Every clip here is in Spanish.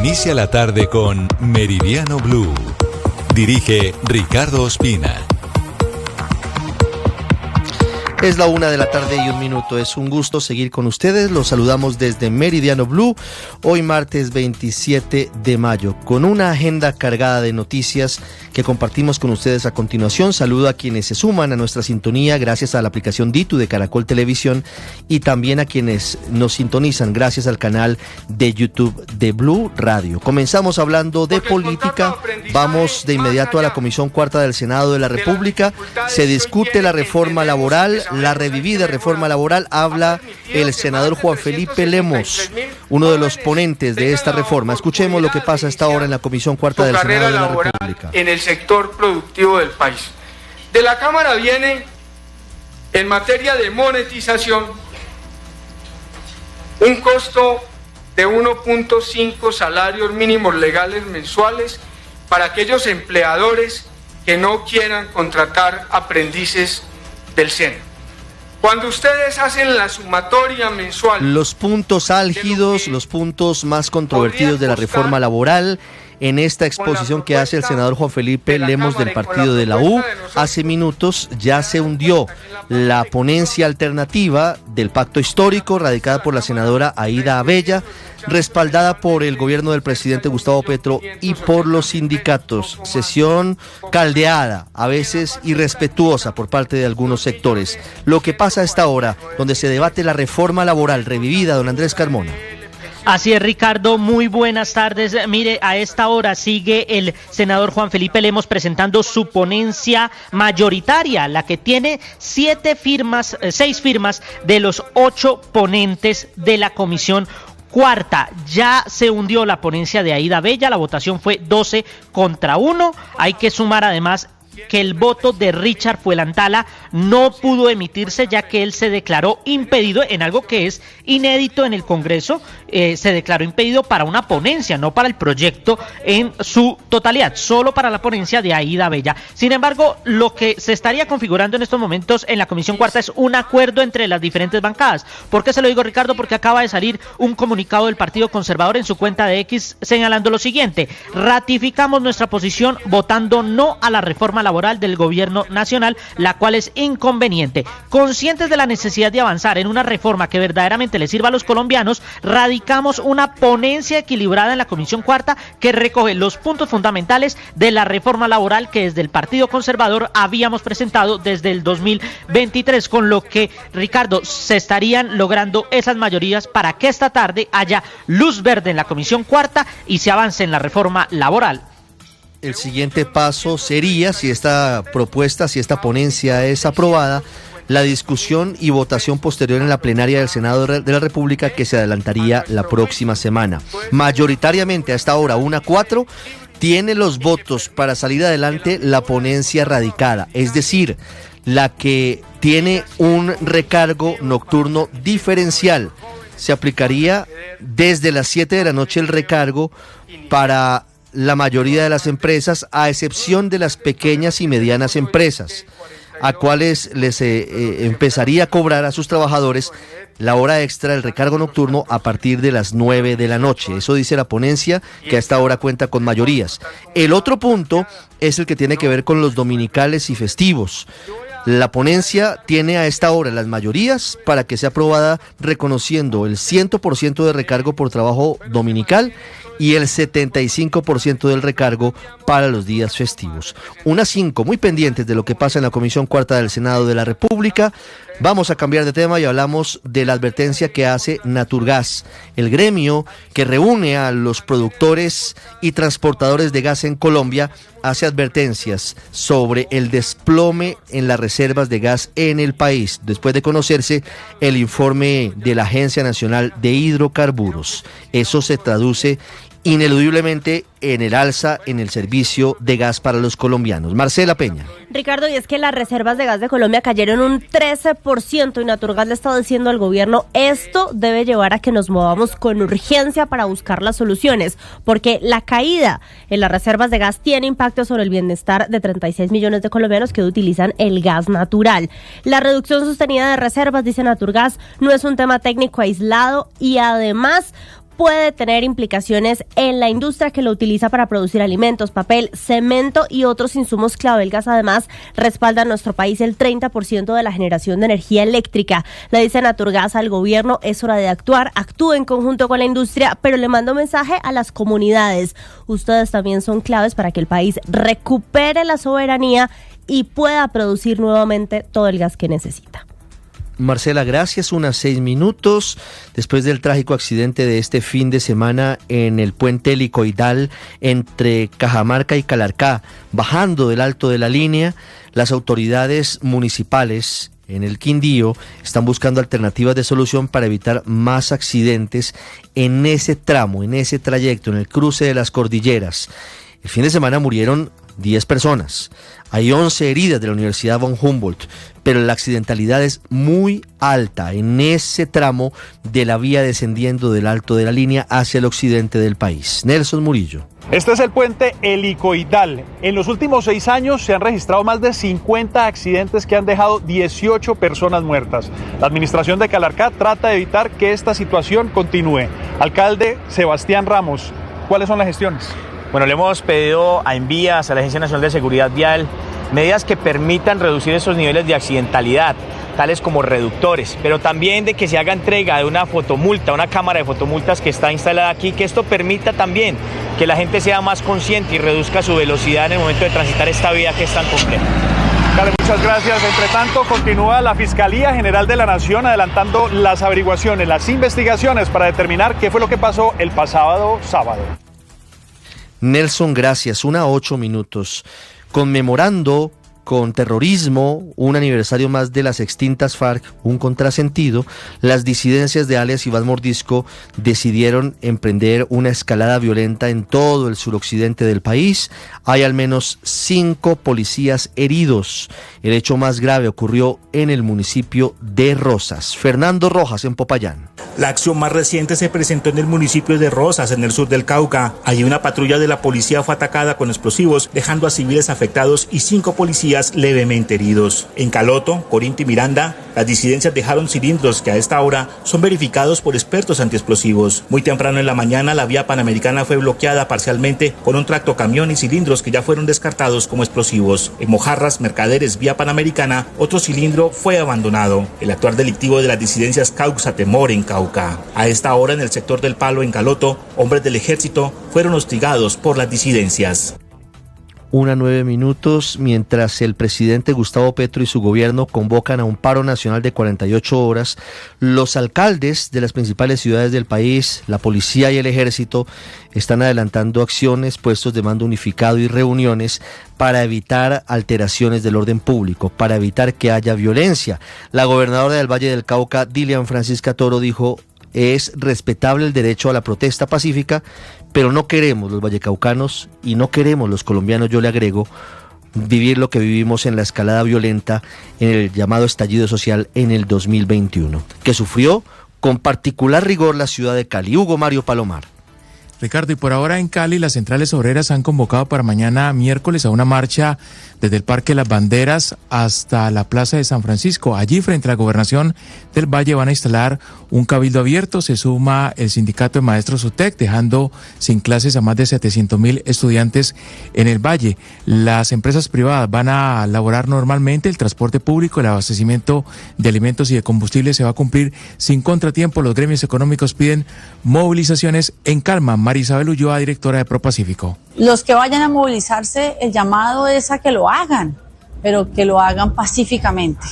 Inicia la tarde con Meridiano Blue. Dirige Ricardo Ospina. Es la 1:01 Es un gusto seguir con ustedes. Los saludamos desde Meridiano Blue, hoy martes 27 de mayo, con una agenda cargada de noticias que compartimos con ustedes a continuación. Saludo a quienes se suman a nuestra sintonía gracias a la aplicación Ditu de Caracol Televisión y también a quienes nos sintonizan gracias al canal de YouTube de Blue Radio. Comenzamos hablando de política. Vamos de inmediato a la Comisión Cuarta del Senado de la República. Se discute la reforma laboral, la revivida reforma laboral. Habla el senador Juan Felipe Lemos, uno de los ponentes de esta reforma. Escuchemos lo que pasa hasta ahora en la Comisión Cuarta del Senado de la República. En el sector productivo del país. De la Cámara viene, en materia de monetización, un costo de 1.5 salarios mínimos legales mensuales para aquellos empleadores que no quieran contratar aprendices del SENA. Cuando ustedes hacen la sumatoria mensual... Los puntos álgidos, los puntos más controvertidos de la reforma laboral, en esta exposición que hace el senador Juan Felipe Lemos del partido de la U, hace minutos ya se hundió la ponencia alternativa del pacto histórico radicada por la senadora Aída Abella, respaldada por el gobierno del presidente Gustavo Petro y por los sindicatos. Sesión caldeada, a veces irrespetuosa por parte de algunos sectores. Lo que pasa a esta hora, donde se debate la reforma laboral revivida, don Andrés Carmona. Así es, Ricardo, muy buenas tardes. Mire, a esta hora sigue el senador Juan Felipe Lemos presentando su ponencia mayoritaria, la que tiene 6 firmas de los 8 ponentes de la Comisión Cuarta. Ya se hundió la ponencia de Aída Abella, la votación fue 12-1. Hay que sumar además que el voto de Richard Fuelantala no pudo emitirse, ya que él se declaró impedido en algo que es inédito en el Congreso. Se declaró impedido para una ponencia, no para el proyecto en su totalidad, solo para la ponencia de Aída Abella. Sin embargo, lo que se estaría configurando en estos momentos en la Comisión Cuarta es un acuerdo entre las diferentes bancadas. ¿Por qué se lo digo, Ricardo? Porque acaba de salir un comunicado del Partido Conservador en su cuenta de X señalando lo siguiente: ratificamos nuestra posición votando no a la reforma laboral del gobierno nacional, la cual es inconveniente. Conscientes de la necesidad de avanzar en una reforma que verdaderamente le sirva a los colombianos, radicamos una ponencia equilibrada en la Comisión Cuarta que recoge los puntos fundamentales de la reforma laboral que desde el Partido Conservador habíamos presentado desde el 2023, con lo que, Ricardo, se estarían logrando esas mayorías para que esta tarde haya luz verde en la Comisión Cuarta y se avance en la reforma laboral. El siguiente paso sería, si esta ponencia es aprobada, la discusión y votación posterior en la plenaria del Senado de la República, que se adelantaría la próxima semana. Mayoritariamente, hasta ahora, 1-4, tiene los votos para salir adelante la ponencia radicada, es decir, la que tiene un recargo nocturno diferencial. Se aplicaría desde las 7 de la noche el recargo para la mayoría de las empresas, a excepción de las pequeñas y medianas empresas, a cuales les empezaría a cobrar a sus trabajadores la hora extra, el recargo nocturno, a partir de las 9 de la noche. Eso dice la ponencia, que a esta hora cuenta con mayorías. El otro punto es el que tiene que ver con los dominicales y festivos. La ponencia tiene a esta hora las mayorías para que sea aprobada, reconociendo el 100% de recargo por trabajo dominical y el 75% del recargo para los días festivos. 1-5, muy pendientes de lo que pasa en la Comisión Cuarta del Senado de la República. Vamos a cambiar de tema y hablamos de la advertencia que hace Naturgas, el gremio que reúne a los productores y transportadores de gas en Colombia. Hace advertencias sobre el desplome en las reservas de gas en el país, después de conocerse el informe de la Agencia Nacional de Hidrocarburos. Eso se traduce ineludiblemente en el alza en el servicio de gas para los colombianos. Marcela Peña. Ricardo, y es que las reservas de gas de Colombia cayeron un 13% y Naturgas le está diciendo al gobierno: esto debe llevar a que nos movamos con urgencia para buscar las soluciones, porque la caída en las reservas de gas tiene impacto sobre el bienestar de 36 millones de colombianos que utilizan el gas natural. La reducción sostenida de reservas, dice Naturgas, no es un tema técnico aislado y además puede tener implicaciones en la industria que lo utiliza para producir alimentos, papel, cemento y otros insumos clave. El gas además respalda en nuestro país el 30% de la generación de energía eléctrica. Le dice Naturgas al gobierno, es hora de actuar, actúe en conjunto con la industria, pero le mando un mensaje a las comunidades. Ustedes también son claves para que el país recupere la soberanía y pueda producir nuevamente todo el gas que necesita. Marcela, gracias. Unas 6 minutos después del trágico accidente de este fin de semana en el puente helicoidal entre Cajamarca y Calarcá, bajando del alto de la línea, las autoridades municipales en el Quindío están buscando alternativas de solución para evitar más accidentes en ese tramo, en ese trayecto, en el cruce de las cordilleras. El fin de semana murieron 10 personas. Hay 11 heridas de la Universidad von Humboldt, pero la accidentalidad es muy alta en ese tramo de la vía descendiendo del alto de la línea hacia el occidente del país. Nelson Murillo. Este es el puente helicoidal. En los últimos 6 años se han registrado más de 50 accidentes que han dejado 18 personas muertas. La administración de Calarcá trata de evitar que esta situación continúe. Alcalde Sebastián Ramos, ¿cuáles son las gestiones? Bueno, le hemos pedido a Envías, a la Agencia Nacional de Seguridad Vial, medidas que permitan reducir esos niveles de accidentalidad, tales como reductores, pero también de que se haga entrega de una fotomulta, una cámara de fotomultas que está instalada aquí, que esto permita también que la gente sea más consciente y reduzca su velocidad en el momento de transitar esta vía que es tan compleja. Dale, muchas gracias. Entre tanto, continúa la Fiscalía General de la Nación adelantando las averiguaciones, las investigaciones para determinar qué fue lo que pasó el pasado sábado. Nelson, gracias. 1:08 minutos. Conmemorando con terrorismo un aniversario más de las extintas FARC, un contrasentido, las disidencias de alias Iván Mordisco decidieron emprender una escalada violenta en todo el suroccidente del país. Hay al menos 5 policías heridos. El hecho más grave ocurrió en el municipio de Rosas. Fernando Rojas, en Popayán. La acción más reciente se presentó en el municipio de Rosas, en el sur del Cauca. Allí una patrulla de la policía fue atacada con explosivos, dejando a civiles afectados y 5 policías levemente heridos. En Caloto, Corinto y Miranda, las disidencias dejaron cilindros que a esta hora son verificados por expertos antiexplosivos. Muy temprano en la mañana, la vía panamericana fue bloqueada parcialmente con un tractocamión y cilindros que ya fueron descartados como explosivos. En Mojarras, Mercaderes, vía panamericana, otro cilindro fue abandonado. El actuar delictivo de las disidencias causa temor en Cauca. A esta hora, en el sector del Palo, en Caloto, hombres del ejército fueron hostigados por las disidencias. 1:09 minutos, mientras el presidente Gustavo Petro y su gobierno convocan a un paro nacional de 48 horas, los alcaldes de las principales ciudades del país, la policía y el ejército están adelantando acciones, puestos de mando unificado y reuniones para evitar alteraciones del orden público, para evitar que haya violencia. La gobernadora del Valle del Cauca, Dilian Francisca Toro, dijo: es respetable el derecho a la protesta pacífica, pero no queremos los vallecaucanos y no queremos los colombianos, yo le agrego, vivir lo que vivimos en la escalada violenta en el llamado estallido social en el 2021, que sufrió con particular rigor la ciudad de Cali. Hugo Mario Palomar. Ricardo, y por ahora en Cali las centrales obreras han convocado para mañana miércoles a una marcha desde el Parque Las Banderas hasta la Plaza de San Francisco. Allí, frente a la Gobernación del Valle, van a instalar un cabildo abierto. Se suma el sindicato de maestros UTEC, dejando sin clases a más de 700.000 estudiantes en el Valle. Las empresas privadas van a laborar normalmente, el transporte público, el abastecimiento de alimentos y de combustible se va a cumplir sin contratiempo. Los gremios económicos piden movilizaciones en calma. María Isabel Ulloa, directora de ProPacífico. Los que vayan a movilizarse, el llamado es a que lo hagan, pero que lo hagan pacíficamente,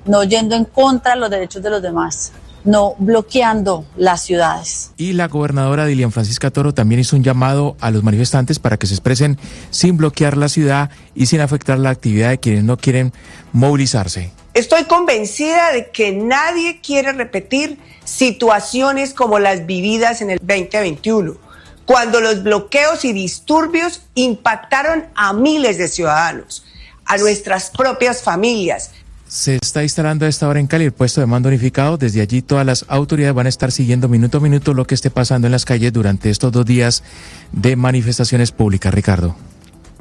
no yendo en contra de los derechos de los demás, no bloqueando las ciudades. Y la gobernadora Dilian Francisca Toro también hizo un llamado a los manifestantes para que se expresen sin bloquear la ciudad y sin afectar la actividad de quienes no quieren movilizarse. Estoy convencida de que nadie quiere repetir situaciones como las vividas en el 2021, cuando los bloqueos y disturbios impactaron a miles de ciudadanos, a nuestras propias familias. Se está instalando a esta hora en Cali el puesto de mando unificado. Desde allí todas las autoridades van a estar siguiendo minuto a minuto lo que esté pasando en las calles durante estos 2 días de manifestaciones públicas. Ricardo.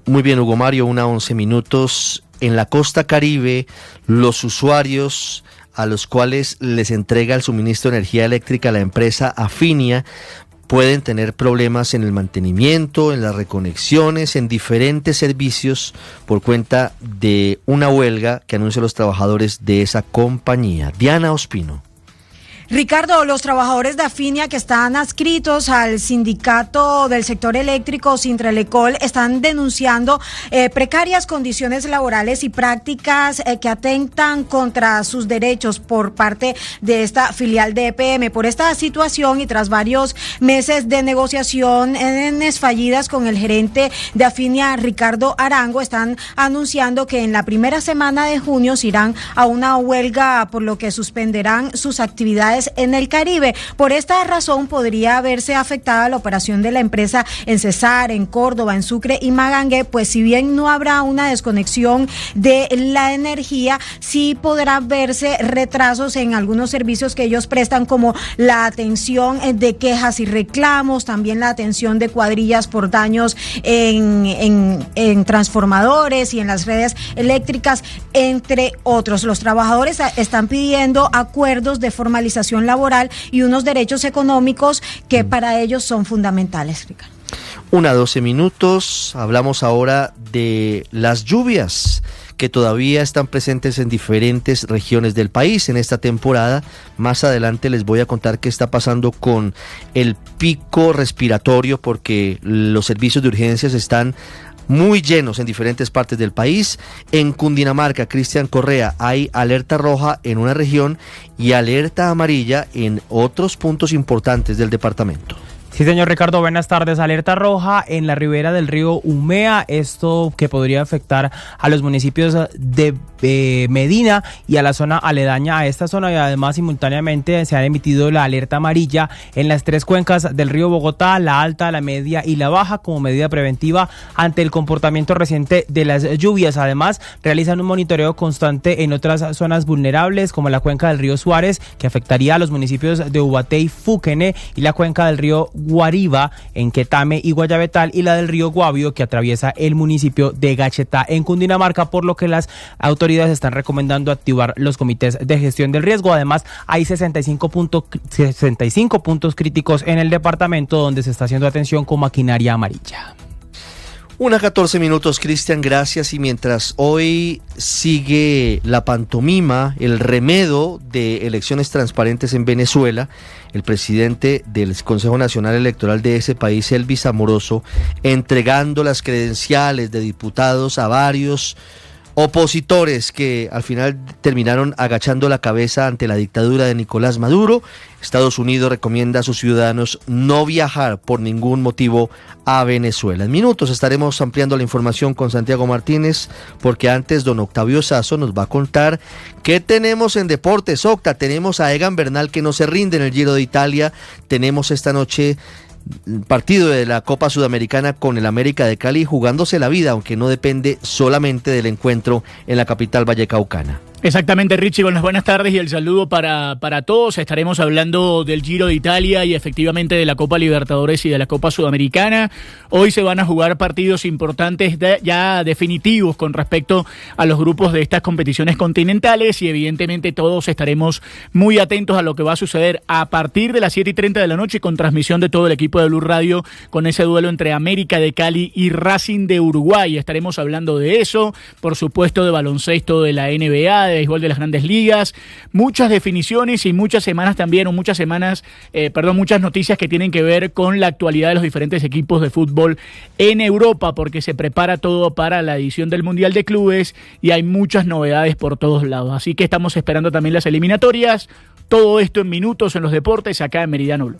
Muy bien, Hugo Mario, 1:11 minutos. En la costa Caribe, los usuarios a los cuales les entrega el suministro de energía eléctrica la empresa Afinia pueden tener problemas en el mantenimiento, en las reconexiones, en diferentes servicios por cuenta de una huelga que anuncian los trabajadores de esa compañía. Diana Ospino. Ricardo, los trabajadores de Afinia que están adscritos al sindicato del sector eléctrico Sintralecol están denunciando precarias condiciones laborales y prácticas que atentan contra sus derechos por parte de esta filial de EPM. Por esta situación y tras varios meses de negociaciones fallidas con el gerente de Afinia, Ricardo Arango, están anunciando que en la primera semana de junio se irán a una huelga, por lo que suspenderán sus actividades en el Caribe. Por esta razón podría verse afectada la operación de la empresa en Cesar, en Córdoba, en Sucre y Magangué, pues si bien no habrá una desconexión de la energía, sí podrá verse retrasos en algunos servicios que ellos prestan, como la atención de quejas y reclamos, también la atención de cuadrillas por daños en transformadores y en las redes eléctricas, entre otros. Los trabajadores están pidiendo acuerdos de formalización laboral y unos derechos económicos que para ellos son fundamentales, Ricardo. 1:12 minutos. Hablamos ahora de las lluvias que todavía están presentes en diferentes regiones del país en esta temporada. Más adelante les voy a contar qué está pasando con el pico respiratorio, porque los servicios de urgencias están muy llenos en diferentes partes del país. En Cundinamarca, Cristian Correa, hay alerta roja en una región y alerta amarilla en otros puntos importantes del departamento. Sí, señor Ricardo, buenas tardes. Alerta roja en la ribera del río Umea, esto que podría afectar a los municipios de Medina y a la zona aledaña a esta zona, y además simultáneamente se ha emitido la alerta amarilla en las 3 cuencas del río Bogotá, la alta, la media y la baja, como medida preventiva ante el comportamiento reciente de las lluvias. Además, realizan un monitoreo constante en otras zonas vulnerables, como la cuenca del río Suárez, que afectaría a los municipios de Ubaté y Fuquene, y la cuenca del río Guariba en Quetame y Guayabetal, y la del río Guavio, que atraviesa el municipio de Gachetá en Cundinamarca, por lo que las autoridades están recomendando activar los comités de gestión del riesgo. Además, hay 65 puntos críticos en el departamento donde se está haciendo atención con maquinaria amarilla. 1:14 minutos, Cristian, gracias. Y mientras hoy sigue la pantomima, el remedo de elecciones transparentes en Venezuela, el presidente del Consejo Nacional Electoral de ese país, Elvis Amoroso, entregando las credenciales de diputados a varios opositores que al final terminaron agachando la cabeza ante la dictadura de Nicolás Maduro. Estados Unidos recomienda a sus ciudadanos no viajar por ningún motivo a Venezuela. En minutos estaremos ampliando la información con Santiago Martínez, porque antes don Octavio Sazo nos va a contar qué tenemos en deportes. Octa, tenemos a Egan Bernal, que no se rinde en el Giro de Italia. Tenemos esta noche partido de la Copa Sudamericana con el América de Cali, jugándose la vida, aunque no depende solamente del encuentro en la capital vallecaucana. Exactamente, Richie, con las buenas tardes y el saludo para todos. Estaremos hablando del Giro de Italia y efectivamente de la Copa Libertadores y de la Copa Sudamericana. Hoy se van a jugar partidos importantes ya definitivos con respecto a los grupos de estas competiciones continentales, y evidentemente todos estaremos muy atentos a lo que va a suceder a partir de las 7:30 de la noche, con transmisión de todo el equipo de Blue Radio, con ese duelo entre América de Cali y Racing de Uruguay. Estaremos hablando de eso, por supuesto de baloncesto, de la NBA, de béisbol de las Grandes Ligas, muchas definiciones y muchas semanas también, muchas noticias que tienen que ver con la actualidad de los diferentes equipos de fútbol en Europa, porque se prepara todo para la edición del Mundial de Clubes y hay muchas novedades por todos lados. Así que estamos esperando también las eliminatorias. Todo esto en minutos en los deportes acá en Meridiano Blue.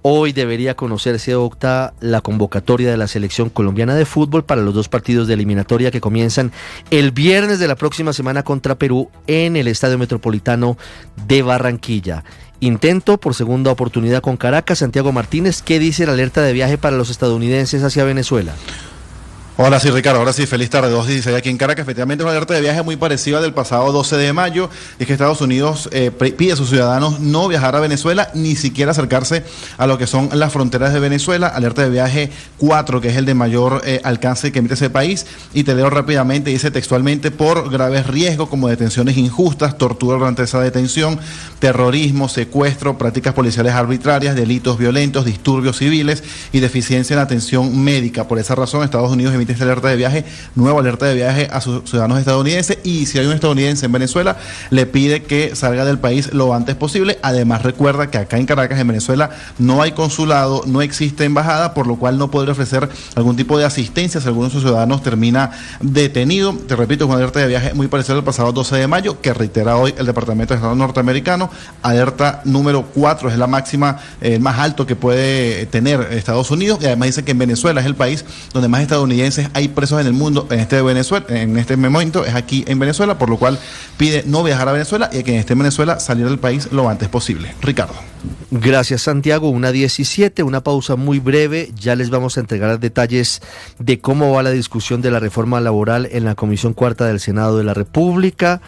Hoy debería conocerse, Octa, la convocatoria de la selección colombiana de fútbol para los 2 partidos de eliminatoria que comienzan el viernes de la próxima semana contra Perú en el Estadio Metropolitano de Barranquilla. Intento por segunda oportunidad con Caracas. Santiago Martínez, ¿qué dice la alerta de viaje para los estadounidenses hacia Venezuela? Hola, sí, Ricardo, ahora sí, feliz tarde, 2:16 aquí en Caracas. Efectivamente, es una alerta de viaje muy parecida del pasado 12 de mayo. Es que Estados Unidos pide a sus ciudadanos no viajar a Venezuela, ni siquiera acercarse a lo que son las fronteras de Venezuela. Alerta de viaje 4, que es el de mayor alcance que emite ese país. Y te leo rápidamente, dice textualmente: por graves riesgos como detenciones injustas, tortura durante esa detención, terrorismo, secuestro, prácticas policiales arbitrarias, delitos violentos, disturbios civiles y deficiencia en atención médica. Por esa razón, Estados Unidos emite esta alerta de viaje, nueva alerta de viaje a sus ciudadanos estadounidenses, y si hay un estadounidense en Venezuela, le pide que salga del país lo antes posible. Además, recuerda que acá en Caracas, en Venezuela, no hay consulado, no existe embajada, por lo cual no podrá ofrecer algún tipo de asistencia si alguno de sus ciudadanos termina detenido. Te repito, es una alerta de viaje muy parecida al pasado 12 de mayo, que reitera hoy el Departamento de Estado norteamericano. Alerta número 4 es la máxima, el más alto que puede tener Estados Unidos, y además dice que en Venezuela es el país donde más estadounidenses hay presos en el mundo en este momento, es aquí en Venezuela, por lo cual pide no viajar a Venezuela y a quien esté en Venezuela salir del país lo antes posible. Ricardo. Gracias, Santiago. 1:17, una pausa muy breve. Ya les vamos a entregar detalles de cómo va la discusión de la reforma laboral en la Comisión Cuarta del Senado de la República.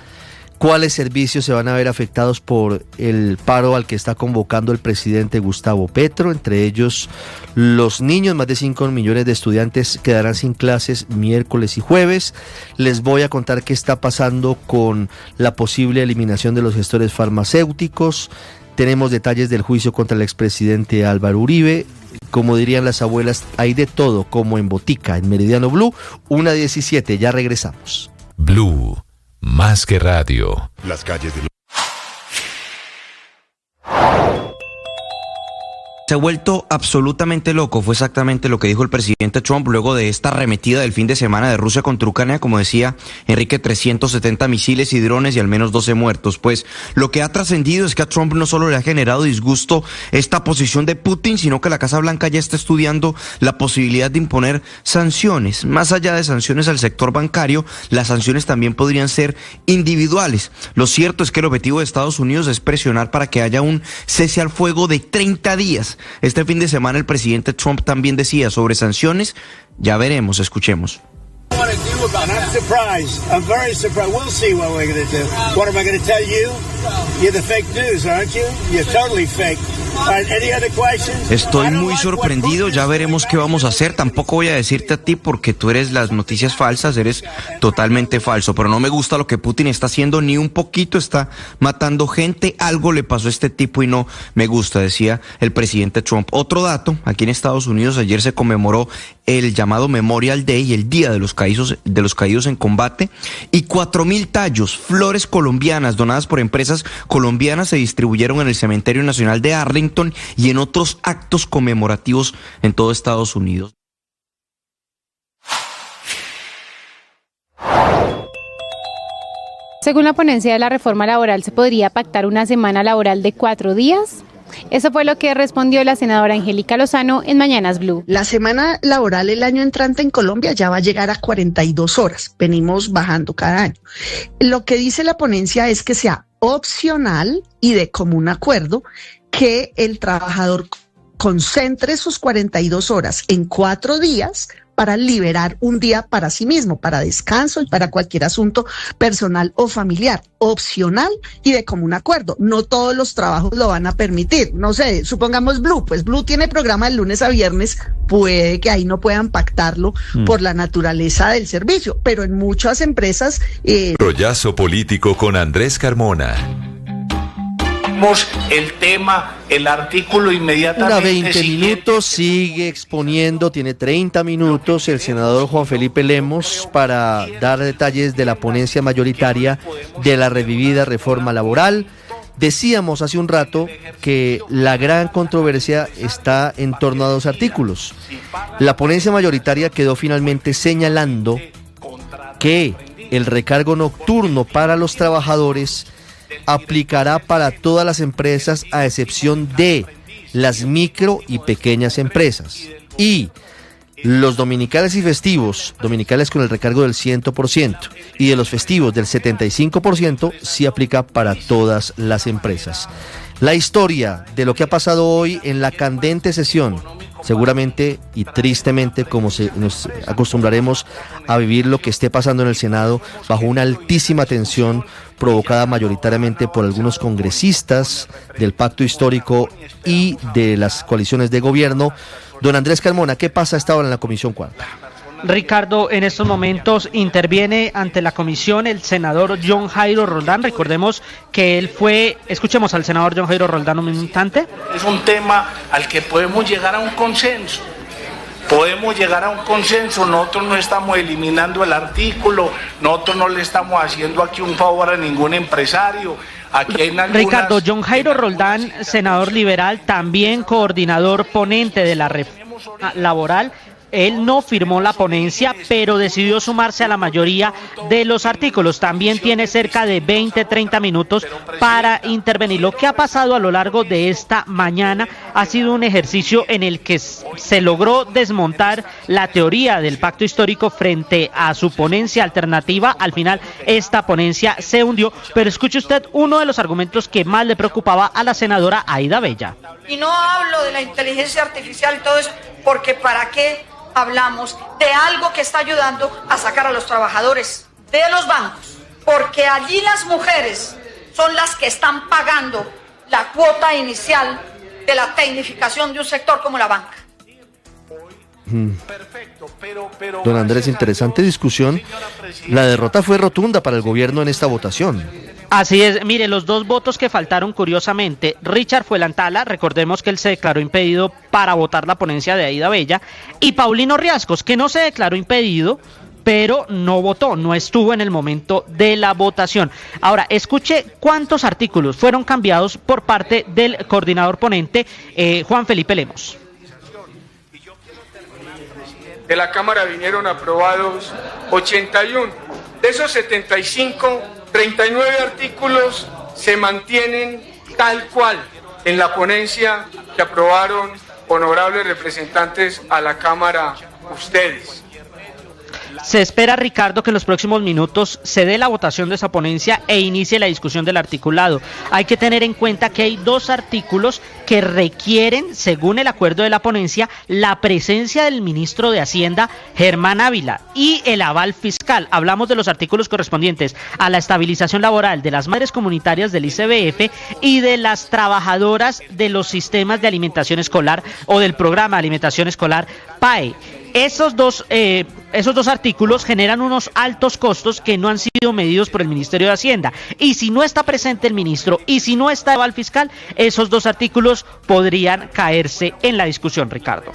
¿Cuáles servicios se van a ver afectados por el paro al que está convocando el presidente Gustavo Petro? Entre ellos, los niños, más de 5 millones de estudiantes quedarán sin clases miércoles y jueves. Les voy a contar qué está pasando con la posible eliminación de los gestores farmacéuticos. Tenemos detalles del juicio contra el expresidente Álvaro Uribe. Como dirían las abuelas, hay de todo, como en botica, en Meridiano Blue. 1:17, ya regresamos. Blue. Más que radio. Las calles de... Se ha vuelto absolutamente loco, fue exactamente lo que dijo el presidente Trump luego de esta arremetida del fin de semana de Rusia contra Ucrania. Como decía Enrique, 370 misiles y drones y al menos 12 muertos. Pues lo que ha trascendido es que a Trump no solo le ha generado disgusto esta posición de Putin, sino que la Casa Blanca ya está estudiando la posibilidad de imponer sanciones. Más allá de sanciones al sector bancario, las sanciones también podrían ser individuales. Lo cierto es que el objetivo de Estados Unidos es presionar para que haya un cese al fuego de 30 días. Este fin de semana el presidente Trump también decía sobre sanciones. Ya veremos, escuchemos. I'm surprised. I'm very surprised. We'll see what we're going to do. What am I going to tell you? You're the fake news, aren't you? You're totally fake. Any other questions? Estoy muy sorprendido, ya veremos qué vamos a hacer. Tampoco voy a decirte a ti porque tú eres las noticias falsas, eres totalmente falso. Pero no me gusta lo que Putin está haciendo ni un poquito, está matando gente. Algo le pasó a este tipo y no me gusta, decía el presidente Trump. Otro dato, aquí en Estados Unidos ayer se conmemoró el llamado Memorial Day, el Día de los Caídos en Combate, y 4,000 tallos, flores colombianas donadas por empresas colombianas se distribuyeron en el Cementerio Nacional de Arlington y en otros actos conmemorativos en todo Estados Unidos. Según la ponencia de la reforma laboral, ¿se podría pactar una semana laboral de 4 días? Eso fue lo que respondió la senadora Angélica Lozano en Mañanas Blue. La semana laboral el año entrante en Colombia ya va a llegar a 42 horas. Venimos bajando cada año. Lo que dice la ponencia es que sea opcional y de común acuerdo que el trabajador concentre sus 42 horas en 4 días para liberar un día para sí mismo, para descanso y para cualquier asunto personal o familiar, opcional y de común acuerdo. No todos los trabajos lo van a permitir. No sé, supongamos Blue, pues Blue tiene programa de lunes a viernes, puede que ahí no puedan pactarlo por la naturaleza del servicio, pero en muchas empresas... Rollazo político con Andrés Carmona. El tema, el artículo inmediatamente. 1:20 minutos, sigue exponiendo, tiene 30 minutos el senador Juan Felipe Lemos para dar detalles de la ponencia mayoritaria de la revivida reforma laboral. Decíamos hace un rato que la gran controversia está en torno a 2 artículos. La ponencia mayoritaria quedó finalmente señalando que el recargo nocturno para los trabajadores aplicará para todas las empresas a excepción de las micro y pequeñas empresas. Y los dominicales y festivos, dominicales con el recargo del 100% y de los festivos del 75%, sí aplica para todas las empresas. La historia de lo que ha pasado hoy en la candente sesión seguramente y tristemente, como nos acostumbraremos a vivir lo que esté pasando en el Senado, bajo una altísima tensión provocada mayoritariamente por algunos congresistas del pacto histórico y de las coaliciones de gobierno. Don Andrés Carmona, ¿qué pasa a esta hora en la Comisión Cuarta? Ricardo, en estos momentos interviene ante la comisión el senador John Jairo Roldán. Recordemos que él escuchemos al senador John Jairo Roldán un instante. Es un tema al que podemos llegar a un consenso. Nosotros no estamos eliminando el artículo, nosotros no le estamos haciendo aquí un favor a ningún empresario. Aquí hay Ricardo, John Jairo Roldán, senador liberal, también coordinador ponente de la reforma laboral. Él no firmó la ponencia, pero decidió sumarse a la mayoría de los artículos. También tiene cerca de 20-30 minutos para intervenir. Lo que ha pasado a lo largo de esta mañana ha sido un ejercicio en el que se logró desmontar la teoría del pacto histórico frente a su ponencia alternativa. Al final, esta ponencia se hundió. Pero escuche usted uno de los argumentos que más le preocupaba a la senadora Aída Bella. Y no hablo de la inteligencia artificial y todo eso, porque ¿para qué hablamos de algo que está ayudando a sacar a los trabajadores de los bancos? Porque allí las mujeres son las que están pagando la cuota inicial de la tecnificación de un sector como la banca. Don Andrés, interesante discusión. La derrota fue rotunda para el gobierno en esta votación. Así es, mire, los dos votos que faltaron, curiosamente, Richard Fuelantala, recordemos que él se declaró impedido para votar la ponencia de Aída Bella, y Paulino Riascos, que no se declaró impedido, pero no votó, no estuvo en el momento de la votación. Ahora, escuche cuántos artículos fueron cambiados por parte del coordinador ponente, Juan Felipe Lemos. De la Cámara vinieron aprobados 81. De esos 75, 39 artículos se mantienen tal cual en la ponencia que aprobaron honorables representantes a la Cámara, ustedes. Se espera, Ricardo, que en los próximos minutos se dé la votación de esa ponencia e inicie la discusión del articulado. Hay que tener en cuenta que hay dos artículos que requieren, según el acuerdo de la ponencia, la presencia del ministro de Hacienda, Germán Ávila, y el aval fiscal. Hablamos de los artículos correspondientes a la estabilización laboral de las madres comunitarias del ICBF y de las trabajadoras de los sistemas de alimentación escolar o del programa de alimentación escolar PAE. Esos dos artículos generan unos altos costos que no han sido medidos por el Ministerio de Hacienda. Y si no está presente el ministro y si no está el aval fiscal, esos dos artículos podrían caerse en la discusión, Ricardo.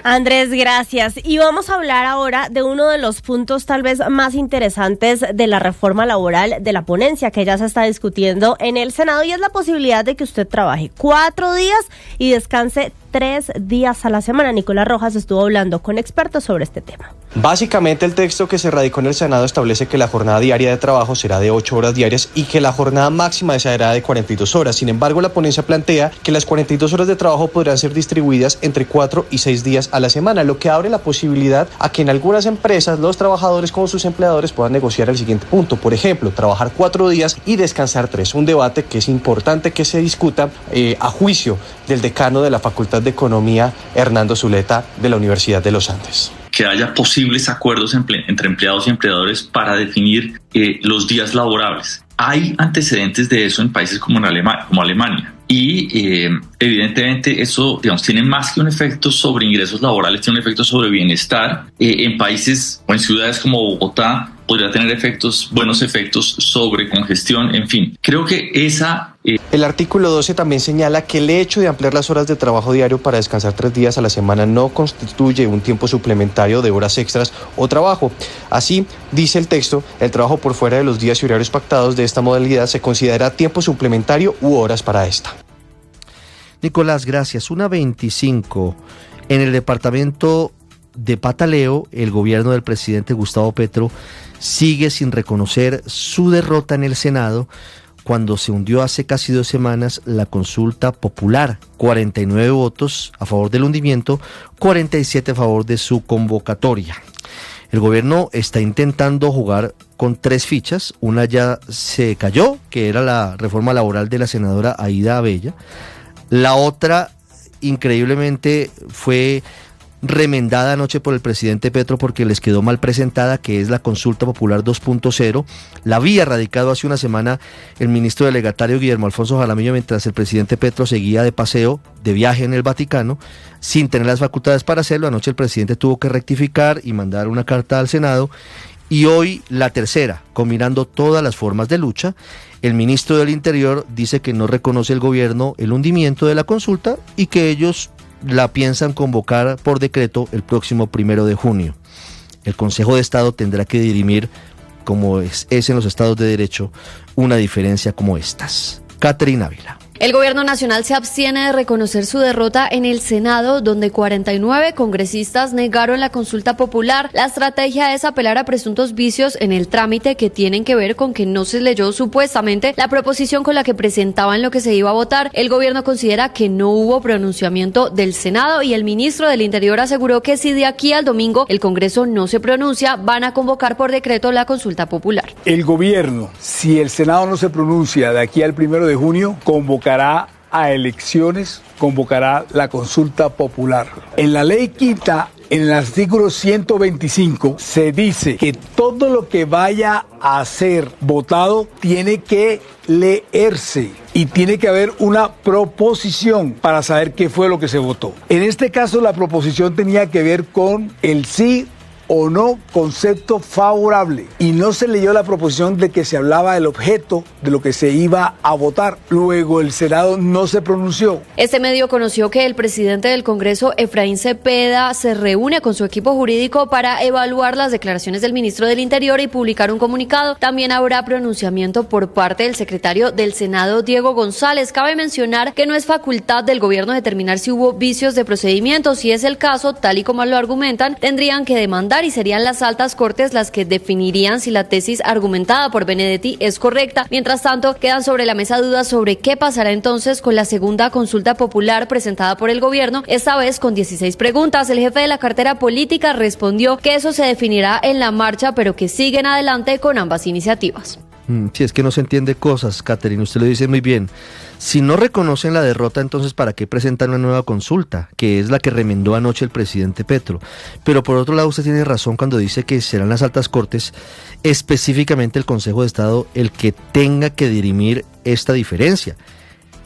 Andrés, gracias. Y vamos a hablar ahora de uno de los puntos tal vez más interesantes de la reforma laboral de la ponencia que ya se está discutiendo en el Senado, y es la posibilidad de que usted trabaje 4 días y descanse 3 días a la semana. Nicolás Rojas estuvo hablando con expertos sobre este tema. Básicamente, el texto que se radicó en el Senado establece que la jornada diaria de trabajo será de 8 horas diarias y que la jornada máxima será de 42 horas. Sin embargo, la ponencia plantea que las 42 horas de trabajo podrán ser distribuidas entre 4 y 6 días a la semana, lo que abre la posibilidad a que en algunas empresas los trabajadores con sus empleadores puedan negociar el siguiente punto. Por ejemplo, trabajar 4 días y descansar 3. Un debate que es importante que se discuta a juicio del decano de la Facultad de Economía, Hernando Zuleta, de la Universidad de los Andes. Que haya posibles acuerdos entre empleados y empleadores para definir los días laborables. Hay antecedentes de eso en países como Alemania. Y evidentemente eso, digamos, tiene más que un efecto sobre ingresos laborales, tiene un efecto sobre bienestar. En países o en ciudades como Bogotá podría tener buenos efectos sobre congestión, en fin. Creo que El artículo 12 también señala que el hecho de ampliar las horas de trabajo diario para descansar 3 días a la semana no constituye un tiempo suplementario de horas extras o trabajo. Así, dice el texto, el trabajo por fuera de los días y horarios pactados de esta modalidad se considera tiempo suplementario u horas para esta. Nicolás, gracias. 1:25. En el departamento de Pataleo, el gobierno del presidente Gustavo Petro sigue sin reconocer su derrota en el Senado cuando se hundió hace casi 2 semanas la consulta popular. 49 votos a favor del hundimiento, 47 a favor de su convocatoria. El gobierno está intentando jugar con 3 fichas. Una ya se cayó, que era la reforma laboral de la senadora Aída Bella. La otra increíblemente fue remendada anoche por el presidente Petro porque les quedó mal presentada, que es la consulta popular 2.0. La había radicado hace una semana el ministro delegatario Guillermo Alfonso Jaramillo, mientras el presidente Petro seguía de paseo, de viaje en el Vaticano, sin tener las facultades para hacerlo. Anoche el presidente tuvo que rectificar y mandar una carta al Senado. Y hoy la tercera, combinando todas las formas de lucha. El ministro del Interior dice que no reconoce el gobierno el hundimiento de la consulta y que ellos la piensan convocar por decreto el próximo 1 de junio. El Consejo de Estado tendrá que dirimir, como es en los estados de derecho, una diferencia como estas. Catherine Ávila. El gobierno nacional se abstiene de reconocer su derrota en el Senado, donde 49 congresistas negaron la consulta popular. La estrategia es apelar a presuntos vicios en el trámite que tienen que ver con que no se leyó supuestamente la proposición con la que presentaban lo que se iba a votar. El gobierno considera que no hubo pronunciamiento del Senado y el ministro del Interior aseguró que si de aquí al domingo el Congreso no se pronuncia, van a convocar por decreto la consulta popular. El gobierno, si el Senado no se pronuncia de aquí al 1 de junio, convocará a elecciones, convocará la consulta popular. En la ley quinta, en el artículo 125, se dice que todo lo que vaya a ser votado tiene que leerse y tiene que haber una proposición para saber qué fue lo que se votó. En este caso, la proposición tenía que ver con el sí o no concepto favorable y no se leyó la proposición de que se hablaba del objeto de lo que se iba a votar. Luego el Senado no se pronunció. Este medio conoció que el presidente del Congreso, Efraín Cepeda, se reúne con su equipo jurídico para evaluar las declaraciones del ministro del Interior y publicar un comunicado. También habrá pronunciamiento por parte del secretario del Senado, Diego González. Cabe mencionar que no es facultad del gobierno determinar si hubo vicios de procedimiento. Si es el caso, tal y como lo argumentan, tendrían que demandar y serían las altas cortes las que definirían si la tesis argumentada por Benedetti es correcta. Mientras tanto, quedan sobre la mesa dudas sobre qué pasará entonces con la segunda consulta popular presentada por el gobierno, esta vez con 16 preguntas. El jefe de la cartera política respondió que eso se definirá en la marcha, pero que siguen adelante con ambas iniciativas. Si es que no se entiende cosas, Catherine, usted lo dice muy bien. Si no reconocen la derrota, entonces ¿para qué presentan una nueva consulta? Que es la que remendó anoche el presidente Petro. Pero por otro lado, usted tiene razón cuando dice que serán las altas cortes, específicamente el Consejo de Estado, el que tenga que dirimir esta diferencia.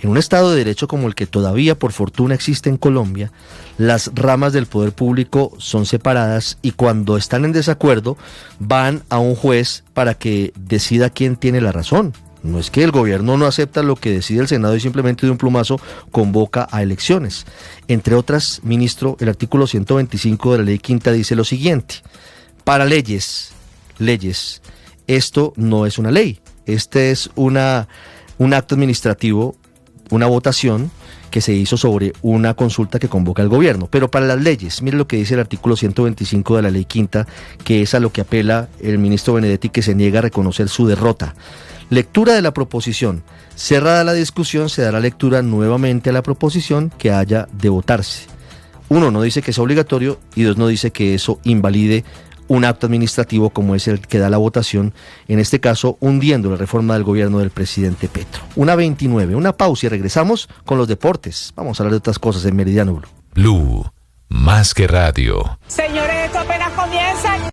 En un Estado de Derecho como el que todavía por fortuna existe en Colombia, las ramas del poder público son separadas y cuando están en desacuerdo van a un juez para que decida quién tiene la razón. No es que el gobierno no acepta lo que decide el Senado y simplemente de un plumazo convoca a elecciones. Entre otras, ministro, el artículo 125 de la ley quinta dice lo siguiente: para leyes, esto no es una ley, este es un acto administrativo, una votación que se hizo sobre una consulta que convoca el gobierno. Pero para las leyes, mire lo que dice el artículo 125 de la ley quinta, que es a lo que apela el ministro Benedetti, que se niega a reconocer su derrota. Lectura de la proposición. Cerrada la discusión, se dará lectura nuevamente a la proposición que haya de votarse. 1, no dice que es obligatorio y 2, no dice que eso invalide un acto administrativo como es el que da la votación, en este caso hundiendo la reforma del gobierno del presidente Petro. 1:29, una pausa y regresamos con los deportes. Vamos a hablar de otras cosas en Meridiano Blue. Blue, más que radio. Señores, esto apenas comienza.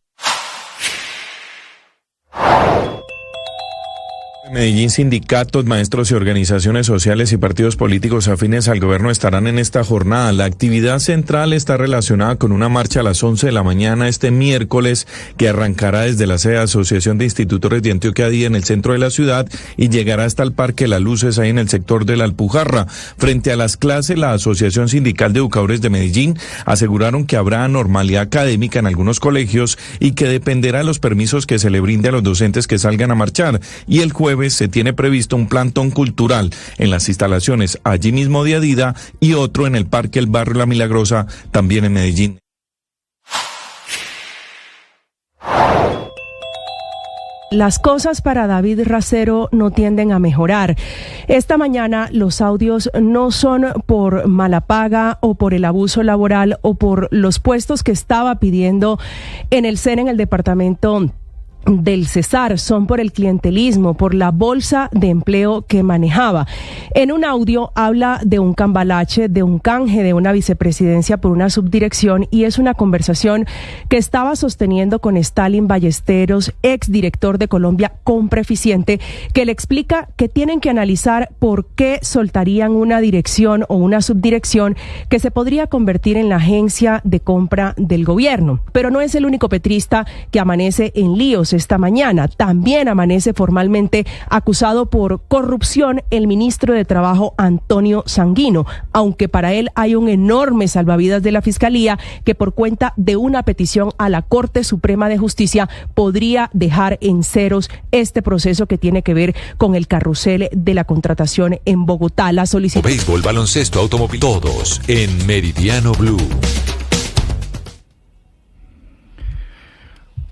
Medellín, sindicatos, maestros y organizaciones sociales y partidos políticos afines al gobierno estarán en esta jornada. La actividad central está relacionada con una marcha a las 11 de la mañana este miércoles que arrancará desde la sede de Asociación de Institutores de Antioquia Día en el centro de la ciudad y llegará hasta el Parque Las Luces ahí en el sector de la Alpujarra. Frente a las clases, la Asociación Sindical de Educadores de Medellín aseguraron que habrá anormalidad académica en algunos colegios y que dependerá de los permisos que se le brinde a los docentes que salgan a marchar. Y el jueves se tiene previsto un plantón cultural en las instalaciones allí mismo de Adida y otro en el Parque El Barrio La Milagrosa, también en Medellín. Las cosas para David Racero no tienden a mejorar. Esta mañana los audios no son por mala paga o por el abuso laboral o por los puestos que estaba pidiendo en el SENA en el departamento del cesar, son por el clientelismo, por la bolsa de empleo que manejaba. En un audio habla de un cambalache, de un canje de una vicepresidencia por una subdirección, y es una conversación que estaba sosteniendo con Stalin Ballesteros, exdirector de Colombia Compra Eficiente, que le explica que tienen que analizar por qué soltarían una dirección o una subdirección que se podría convertir en la agencia de compra del gobierno. Pero no es el único petrista que amanece en líos esta mañana. También amanece formalmente acusado por corrupción el ministro de Trabajo Antonio Sanguino, aunque para él hay un enorme salvavidas de la Fiscalía que por cuenta de una petición a la Corte Suprema de Justicia podría dejar en ceros este proceso que tiene que ver con el carrusel de la contratación en Bogotá. La solicitud. Béisbol, baloncesto, automóvil, todos en Meridiano Blue.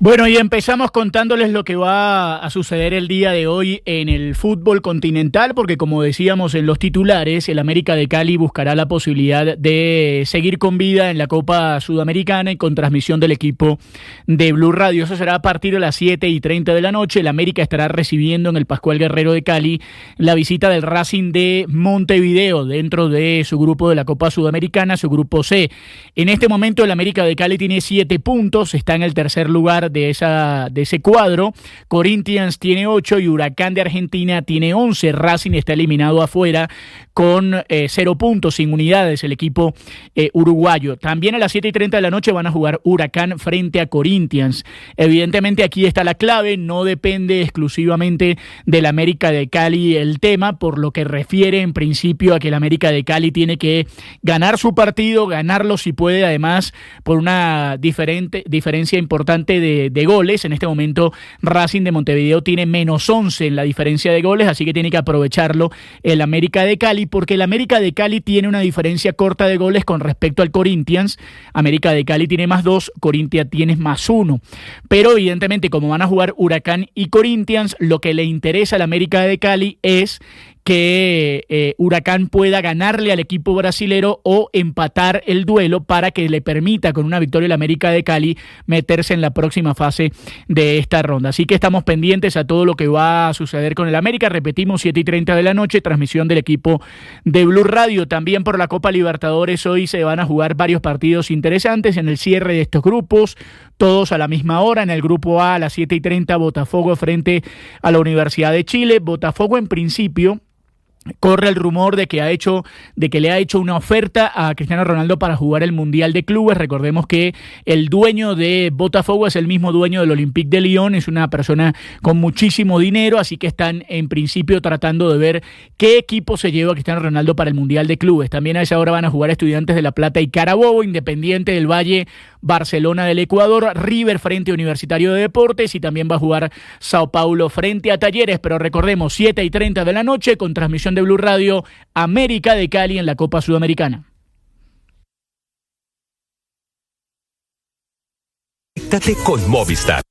Bueno, y empezamos contándoles lo que va a suceder el día de hoy en el fútbol continental, porque como decíamos en los titulares, el América de Cali buscará la posibilidad de seguir con vida en la Copa Sudamericana y con transmisión del equipo de Blue Radio. Eso será a partir de las 7:30 de la noche. El América estará recibiendo en el Pascual Guerrero de Cali la visita del Racing de Montevideo dentro de su grupo de la Copa Sudamericana, su grupo C. En este momento el América de Cali tiene 7 puntos, está en el tercer lugar de ese cuadro. Corinthians tiene 8 y Huracán de Argentina tiene 11. Racing está eliminado afuera con 0 puntos, sin unidades, el equipo uruguayo. También a las 7:30 de la noche van a jugar Huracán frente a Corinthians. Evidentemente aquí está la clave, no depende exclusivamente del América de Cali el tema, por lo que refiere en principio a que el América de Cali tiene que ganar su partido, ganarlo si puede, además por una diferencia importante de goles. En este momento Racing de Montevideo tiene -11 en la diferencia de goles, así que tiene que aprovecharlo el América de Cali, porque el América de Cali tiene una diferencia corta de goles con respecto al Corinthians. América de Cali tiene +2, Corinthians tiene +1. Pero evidentemente como van a jugar Huracán y Corinthians, lo que le interesa al América de Cali es que Huracán pueda ganarle al equipo brasilero o empatar el duelo para que le permita con una victoria el América de Cali meterse en la próxima fase de esta ronda. Así que estamos pendientes a todo lo que va a suceder con el América. Repetimos, 7:30 de la noche, transmisión del equipo de Blue Radio. También por la Copa Libertadores hoy se van a jugar varios partidos interesantes en el cierre de estos grupos, todos a la misma hora. En el grupo A las 7:30 Botafogo frente a la Universidad de Chile. Botafogo en principio corre el rumor de que le ha hecho una oferta a Cristiano Ronaldo para jugar el Mundial de Clubes. Recordemos que el dueño de Botafogo es el mismo dueño del Olympique de Lyon, es una persona con muchísimo dinero, así que están en principio tratando de ver qué equipo se lleva a Cristiano Ronaldo para el Mundial de Clubes. También a esa hora van a jugar Estudiantes de La Plata y Carabobo, Independiente del Valle, Barcelona del Ecuador, River frente a Universitario de Deportes, y también va a jugar Sao Paulo frente a Talleres. Pero recordemos, 7:30 de la noche con transmisión de Blue Radio, América de Cali en la Copa Sudamericana. Conéctate con Movistar.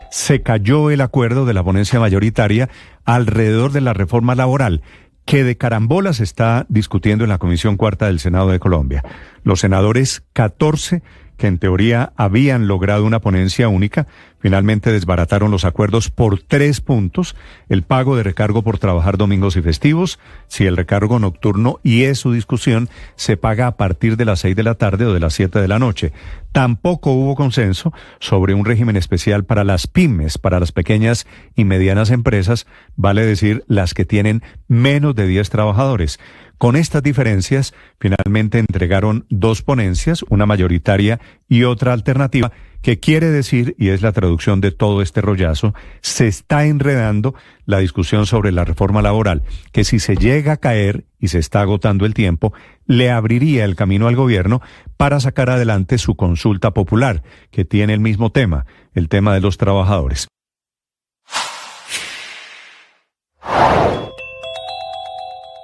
Se cayó el acuerdo de la ponencia mayoritaria alrededor de la reforma laboral, que de carambola se está discutiendo en la Comisión Cuarta del Senado de Colombia. Los senadores 14, que en teoría habían logrado una ponencia única, finalmente desbarataron los acuerdos por 3 puntos: el pago de recargo por trabajar domingos y festivos, si el recargo nocturno, y es su discusión, se paga a partir de las 6 de la tarde o de las 7 de la noche. Tampoco hubo consenso sobre un régimen especial para las pymes, para las pequeñas y medianas empresas, vale decir, las que tienen menos de 10 trabajadores. Con estas diferencias, finalmente entregaron 2 ponencias, una mayoritaria y otra alternativa, que quiere decir, y es la traducción de todo este rollazo, se está enredando la discusión sobre la reforma laboral, que si se llega a caer y se está agotando el tiempo, le abriría el camino al gobierno para sacar adelante su consulta popular, que tiene el mismo tema, el tema de los trabajadores.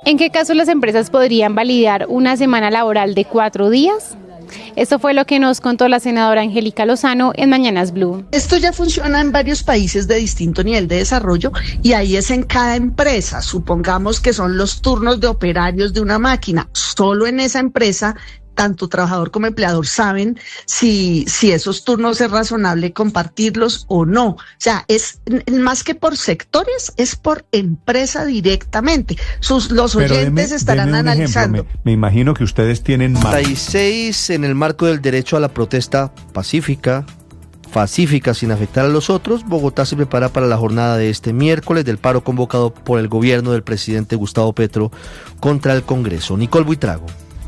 ¿En qué caso las empresas podrían validar una semana laboral de 4 días? Esto fue lo que nos contó la senadora Angélica Lozano en Mañanas Blue. Esto ya funciona en varios países de distinto nivel de desarrollo, y ahí es en cada empresa. Supongamos que son los turnos de operarios de una máquina. Solo en esa empresa tanto trabajador como empleador saben si esos turnos es razonable compartirlos o no. O sea, es más que por sectores, es por empresa directamente. Los oyentes estarán analizando. Me imagino que ustedes tienen más. 36 en el marco del derecho a la protesta pacífica sin afectar a los otros. Bogotá se prepara para la jornada de este miércoles del paro convocado por el gobierno del presidente Gustavo Petro contra el Congreso. Nicole Buitrago.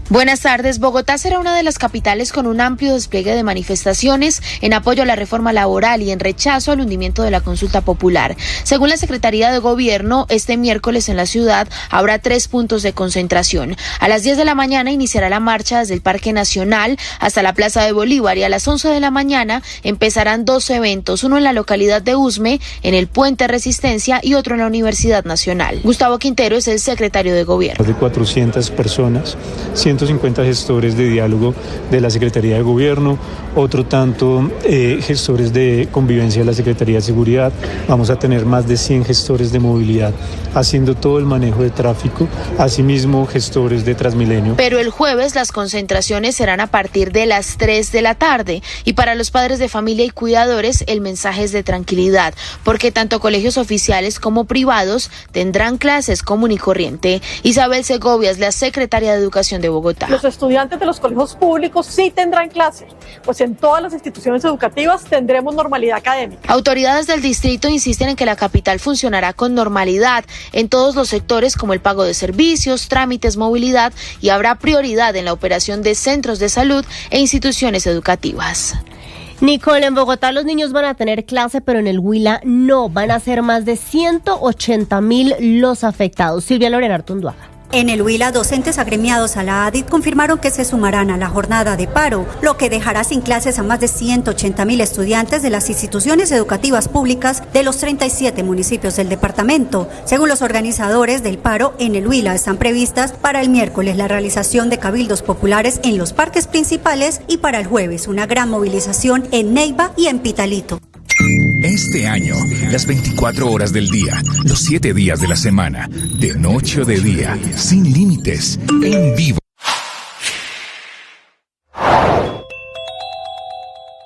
Buenas tardes. Bogotá será una de las capitales con un amplio despliegue de manifestaciones en apoyo a la reforma laboral y en rechazo al hundimiento de la consulta popular. Según la Secretaría de Gobierno, este miércoles en la ciudad habrá 3 puntos de concentración. A las 10 de la mañana iniciará la marcha desde el Parque Nacional hasta la Plaza de Bolívar y a las 11 de la mañana empezarán 2 eventos, uno en la localidad de Usme, en el Puente Resistencia y otro en la Universidad Nacional. Gustavo Quintero es el secretario de Gobierno. Más de 400 personas, 150 gestores de diálogo de la Secretaría de Gobierno, otro tanto gestores de convivencia de la Secretaría de Seguridad. Vamos a tener más de 100 gestores de movilidad haciendo todo el manejo de tráfico, asimismo gestores de Transmilenio. Pero el jueves las concentraciones serán a partir de las 3 de la tarde y para los padres de familia y cuidadores el mensaje es de tranquilidad, porque tanto colegios oficiales como privados tendrán clases común y corriente. Isabel Segovia es la secretaria de Educación de Bogotá. Los estudiantes de los colegios públicos sí tendrán clases, pues en todas las instituciones educativas tendremos normalidad académica. Autoridades del distrito insisten en que la capital funcionará con normalidad en todos los sectores como el pago de servicios, trámites, movilidad y habrá prioridad en la operación de centros de salud e instituciones educativas. Nicole, en Bogotá los niños van a tener clase, pero en el Huila no. Van a ser más de 180.000 los afectados. Silvia Lorena Artunduaga. En el Huila, docentes agremiados a la ADIT confirmaron que se sumarán a la jornada de paro, lo que dejará sin clases a más de 180.000 estudiantes de las instituciones educativas públicas de los 37 municipios del departamento. Según los organizadores del paro, en el Huila están previstas para el miércoles la realización de cabildos populares en los parques principales y para el jueves una gran movilización en Neiva y en Pitalito. Este año, las 24 horas del día, los 7 días de la semana, de noche o de día, sin límites, en vivo.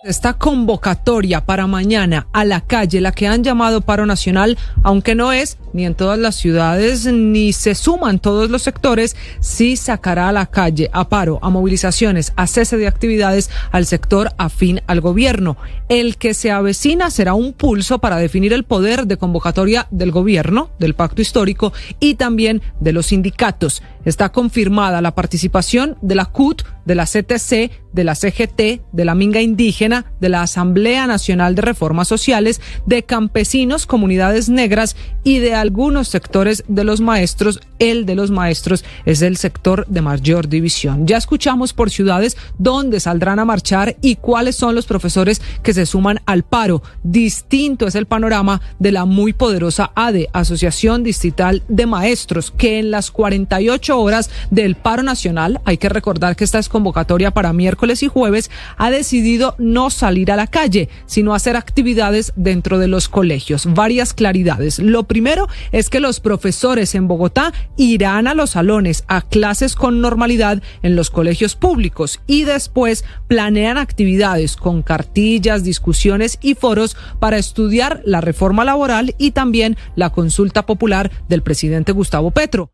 Esta convocatoria para mañana a la calle, la que han llamado paro nacional, aunque no es ni en todas las ciudades ni se suman todos los sectores, sí sacará a la calle, a paro, a movilizaciones, a cese de actividades al sector afín al gobierno. El que se avecina será un pulso para definir el poder de convocatoria del gobierno, del pacto histórico y también de los sindicatos. Está confirmada la participación de la CUT, de la CTC, de la CGT, de la Minga Indígena, de la Asamblea Nacional de Reformas Sociales, de campesinos, comunidades negras y de algunos sectores de los maestros. El de los maestros es el sector de mayor división. Ya escuchamos por ciudades dónde saldrán a marchar y cuáles son los profesores que se suman al paro. Distinto es el panorama de la muy poderosa ADE, Asociación Distrital de Maestros, que en las 48 horas del paro nacional, hay que recordar que esta es convocatoria para miércoles y jueves, ha decidido no salir a la calle, sino hacer actividades dentro de los colegios. Varias claridades. Lo primero es que los profesores en Bogotá irán a los salones a clases con normalidad en los colegios públicos y después planean actividades con cartillas, discusiones y foros para estudiar la reforma laboral y también la consulta popular del presidente Gustavo Petro.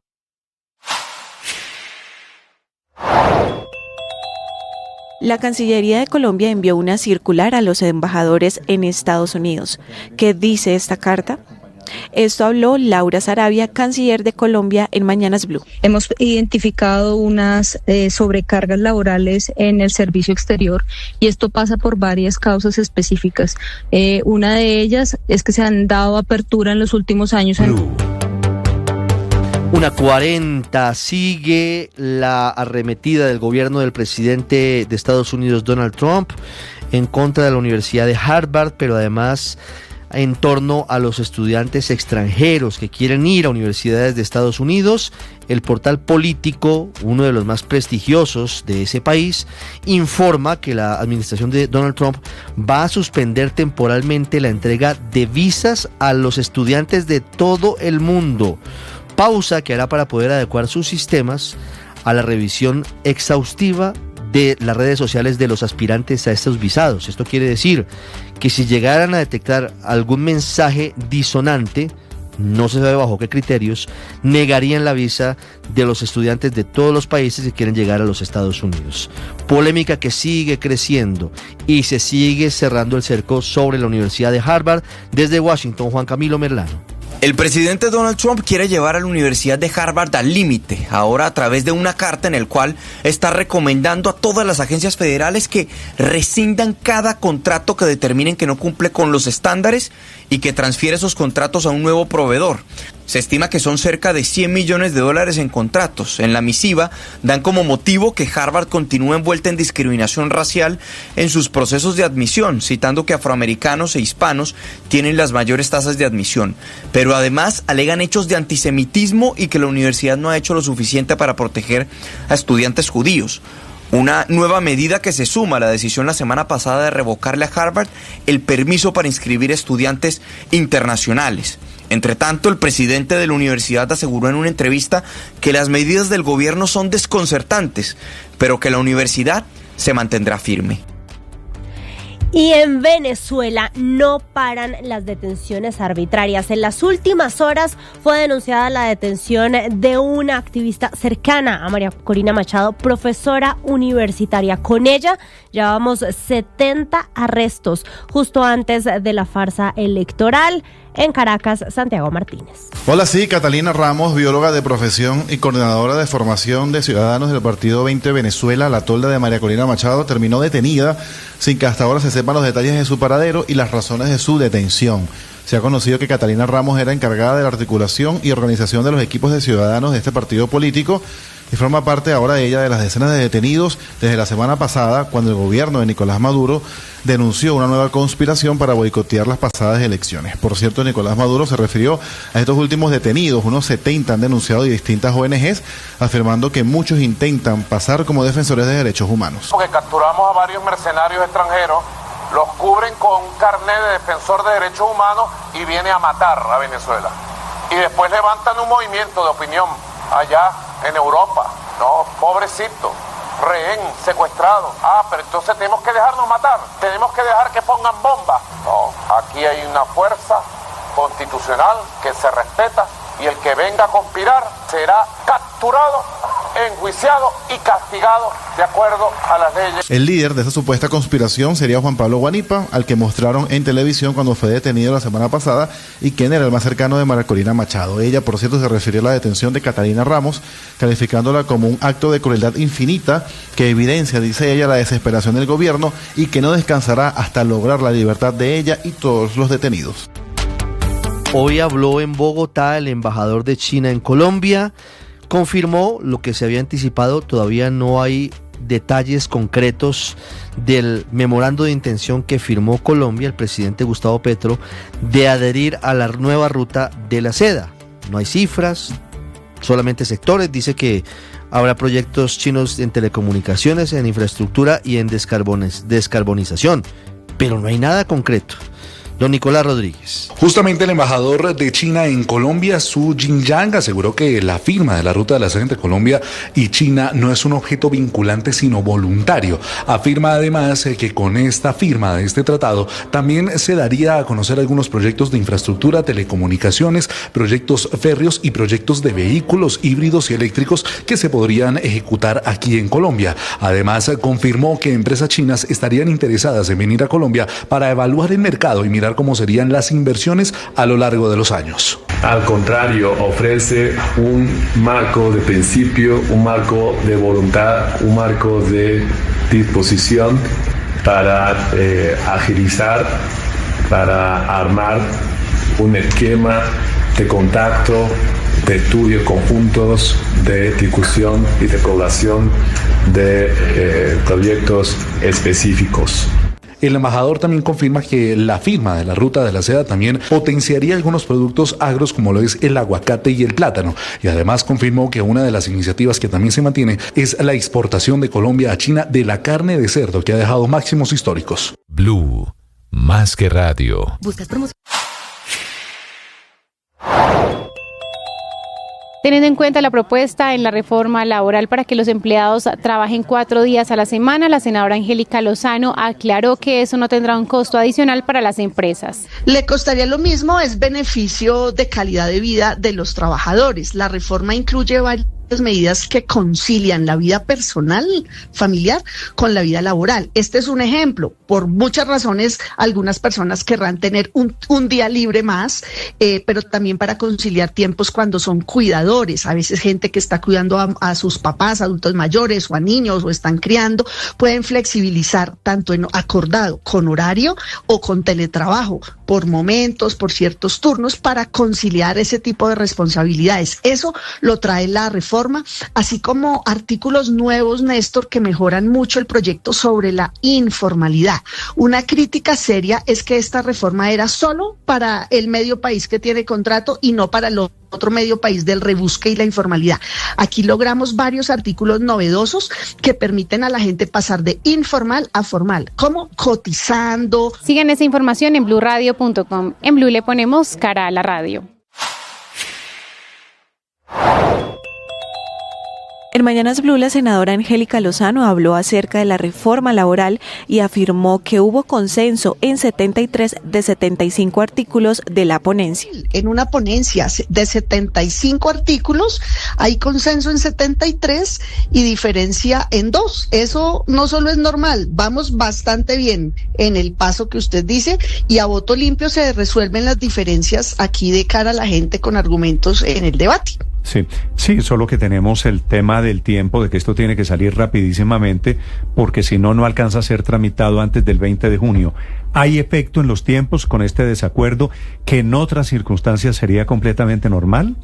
La Cancillería de Colombia envió una circular a los embajadores en Estados Unidos. ¿Qué dice esta carta? Esto habló Laura Sarabia, canciller de Colombia, en Mañanas Blue. Hemos identificado unas sobrecargas laborales en el servicio exterior y esto pasa por varias causas específicas. Una de ellas es que se han dado apertura en los últimos años. 1:40, sigue la arremetida del gobierno del presidente de Estados Unidos, Donald Trump, en contra de la Universidad de Harvard, pero además en torno a los estudiantes extranjeros que quieren ir a universidades de Estados Unidos. El portal Político, uno de los más prestigiosos de ese país, informa que la administración de Donald Trump va a suspender temporalmente la entrega de visas a los estudiantes de todo el mundo. Pausa que hará para poder adecuar sus sistemas a la revisión exhaustiva de las redes sociales de los aspirantes a estos visados. Esto quiere decir que si llegaran a detectar algún mensaje disonante, no se sabe bajo qué criterios, negarían la visa de los estudiantes de todos los países que quieren llegar a los Estados Unidos. Polémica que sigue creciendo y se sigue cerrando el cerco sobre la Universidad de Harvard. Desde Washington, Juan Camilo Merlano. El presidente Donald Trump quiere llevar a la Universidad de Harvard al límite, ahora a través de una carta en la cual está recomendando a todas las agencias federales que rescindan cada contrato que determinen que no cumple con los estándares y que transfiere esos contratos a un nuevo proveedor. Se estima que son cerca de $100 millones en contratos. En la misiva dan como motivo que Harvard continúa envuelta en discriminación racial en sus procesos de admisión, citando que afroamericanos e hispanos tienen las mayores tasas de admisión. Pero además alegan hechos de antisemitismo y que la universidad no ha hecho lo suficiente para proteger a estudiantes judíos. Una nueva medida que se suma a la decisión la semana pasada de revocarle a Harvard el permiso para inscribir estudiantes internacionales. Entre tanto, el presidente de la universidad aseguró en una entrevista que las medidas del gobierno son desconcertantes, pero que la universidad se mantendrá firme. Y en Venezuela no paran las detenciones arbitrarias. En las últimas horas fue denunciada la detención de una activista cercana a María Corina Machado, profesora universitaria. Con ella llevamos 70 arrestos justo antes de la farsa electoral. En Caracas, Santiago Martínez. Hola, sí, Catalina Ramos, bióloga de profesión y coordinadora de formación de ciudadanos del Partido 20 Venezuela, la tolda de María Corina Machado, terminó detenida sin que hasta ahora se sepan los detalles de su paradero y las razones de su detención. Se ha conocido que Catalina Ramos era encargada de la articulación y organización de los equipos de ciudadanos de este partido político y forma parte ahora ella de las decenas de detenidos desde la semana pasada, cuando el gobierno de Nicolás Maduro denunció una nueva conspiración para boicotear las pasadas elecciones. Por cierto, Nicolás Maduro se refirió a estos últimos detenidos, unos 70 han denunciado de distintas ONGs, afirmando que muchos intentan pasar como defensores de derechos humanos. Porque capturamos a varios mercenarios extranjeros, los cubren con un carnet de defensor de derechos humanos y viene a matar a Venezuela. Y después levantan un movimiento de opinión allá en Europa. No, pobrecito, rehén, secuestrado. Pero entonces tenemos que dejarnos matar, tenemos que dejar que pongan bombas. No, aquí hay una fuerza constitucional que se respeta y el que venga a conspirar será capturado, enjuiciado y castigado de acuerdo a las leyes. El líder de esa supuesta conspiración sería Juan Pablo Guanipa, al que mostraron en televisión cuando fue detenido la semana pasada y quien era el más cercano de María Corina Machado. Ella, por cierto, se refirió a la detención de Catalina Ramos, calificándola como un acto de crueldad infinita que evidencia, dice ella, la desesperación del gobierno y que no descansará hasta lograr la libertad de ella y todos los detenidos. Hoy habló en Bogotá el embajador de China en Colombia, confirmó lo que se había anticipado, todavía no hay detalles concretos del memorando de intención que firmó Colombia, el presidente Gustavo Petro, de adherir a la nueva ruta de la seda. No hay cifras, solamente sectores, dice que habrá proyectos chinos en telecomunicaciones, en infraestructura y en descarbonización, pero no hay nada concreto. Don Nicolás Rodríguez. Justamente el embajador de China en Colombia, Su Jinyang, aseguró que la firma de la ruta de la seda entre Colombia y China no es un objeto vinculante sino voluntario. Afirma además que con esta firma de este tratado también se daría a conocer algunos proyectos de infraestructura, telecomunicaciones, proyectos férreos y proyectos de vehículos híbridos y eléctricos que se podrían ejecutar aquí en Colombia. Además, confirmó que empresas chinas estarían interesadas en venir a Colombia para evaluar el mercado y mirar cómo serían las inversiones a lo largo de los años. Al contrario, ofrece un marco de principio, un marco de voluntad, un marco de disposición para agilizar, para armar un esquema de contacto, de estudios conjuntos, de discusión y de población de proyectos específicos. El embajador también confirma que la firma de la ruta de la seda también potenciaría algunos productos agros como lo es el aguacate y el plátano. Y además confirmó que una de las iniciativas que también se mantiene es la exportación de Colombia a China de la carne de cerdo, que ha dejado máximos históricos. Blue, más que radio. ¿Buscas promoción? Teniendo en cuenta la propuesta en la reforma laboral para que los empleados trabajen 4 días a la semana, la senadora Angélica Lozano aclaró que eso no tendrá un costo adicional para las empresas. Le costaría lo mismo, es beneficio de calidad de vida de los trabajadores. La reforma incluye varias medidas que concilian la vida personal, familiar, con la vida laboral. Este es un ejemplo. Por muchas razones, algunas personas querrán tener un día libre más, pero también para conciliar tiempos cuando son cuidadores. A veces gente que está cuidando a sus papás, adultos mayores o a niños o están criando, pueden flexibilizar tanto en acordado con horario o con teletrabajo, por momentos, por ciertos turnos, para conciliar ese tipo de responsabilidades. Eso lo trae la reforma, así como artículos nuevos, Néstor, que mejoran mucho el proyecto sobre la informalidad. Una crítica seria es que esta reforma era solo para el medio país que tiene contrato y no para el otro medio país del rebusque y la informalidad. Aquí logramos varios artículos novedosos que permiten a la gente pasar de informal a formal, como cotizando. Sigan esa información en bluradio.com. En Blue le ponemos cara a la radio. En Mañanas Blue, la senadora Angélica Lozano habló acerca de la reforma laboral y afirmó que hubo consenso en 73 de 75 artículos de la ponencia. En una ponencia de 75 artículos hay consenso en 73 y diferencia en 2. Eso no solo es normal, vamos bastante bien en el paso que usted dice, y a voto limpio se resuelven las diferencias aquí de cara a la gente con argumentos en el debate. Sí, solo que tenemos el tema del tiempo, de que esto tiene que salir rapidísimamente, porque si no, no alcanza a ser tramitado antes del 20 de junio. ¿Hay efecto en los tiempos con este desacuerdo que en otras circunstancias sería completamente normal?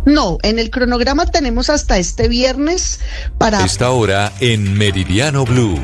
No, en el cronograma tenemos hasta este viernes para... Esta hora en Meridiano Blue.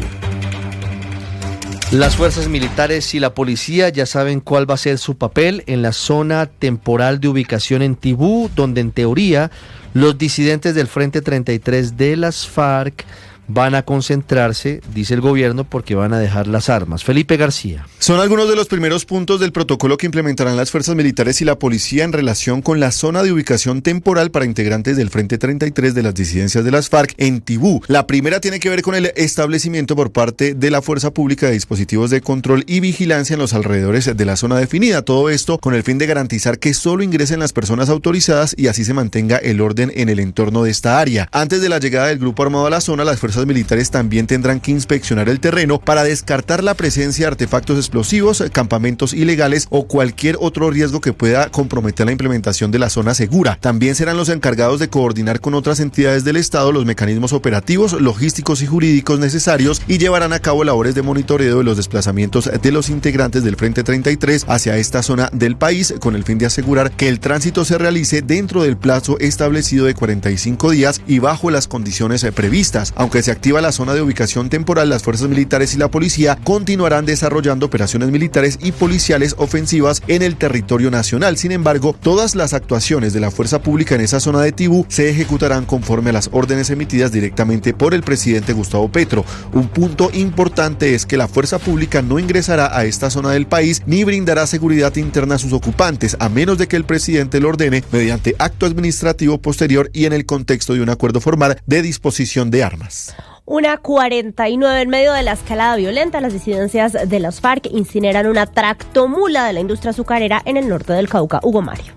Las fuerzas militares y la policía ya saben cuál va a ser su papel en la zona temporal de ubicación en Tibú, donde en teoría los disidentes del Frente 33 de las FARC van a concentrarse, dice el gobierno, porque van a dejar las armas. Felipe García. Son algunos de los primeros puntos del protocolo que implementarán las fuerzas militares y la policía en relación con la zona de ubicación temporal para integrantes del Frente 33 de las disidencias de las FARC en Tibú. La primera tiene que ver con el establecimiento por parte de la fuerza pública de dispositivos de control y vigilancia en los alrededores de la zona definida. Todo esto con el fin de garantizar que solo ingresen las personas autorizadas y así se mantenga el orden en el entorno de esta área. Antes de la llegada del grupo armado a la zona, las fuerzas militares también tendrán que inspeccionar el terreno para descartar la presencia de artefactos explosivos, campamentos ilegales o cualquier otro riesgo que pueda comprometer la implementación de la zona segura. También serán los encargados de coordinar con otras entidades del Estado los mecanismos operativos, logísticos y jurídicos necesarios y llevarán a cabo labores de monitoreo de los desplazamientos de los integrantes del Frente 33 hacia esta zona del país con el fin de asegurar que el tránsito se realice dentro del plazo establecido de 45 días y bajo las condiciones previstas. Aunque se activa la zona de ubicación temporal, las fuerzas militares y la policía continuarán desarrollando operaciones militares y policiales ofensivas en el territorio nacional. Sin embargo, todas las actuaciones de la fuerza pública en esa zona de Tibú se ejecutarán conforme a las órdenes emitidas directamente por el presidente Gustavo Petro. Un punto importante es que la fuerza pública no ingresará a esta zona del país ni brindará seguridad interna a sus ocupantes, a menos de que el presidente lo ordene mediante acto administrativo posterior y en el contexto de un acuerdo formal de disposición de armas. 1:49 en medio de la escalada violenta, las disidencias de las FARC incineran una tractomula de la industria azucarera en el norte del Cauca. Hugo Mario.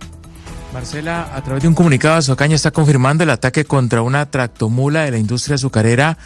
Marcela, a través de un comunicado, Azocaña está confirmando el ataque contra una tractomula de la industria azucarera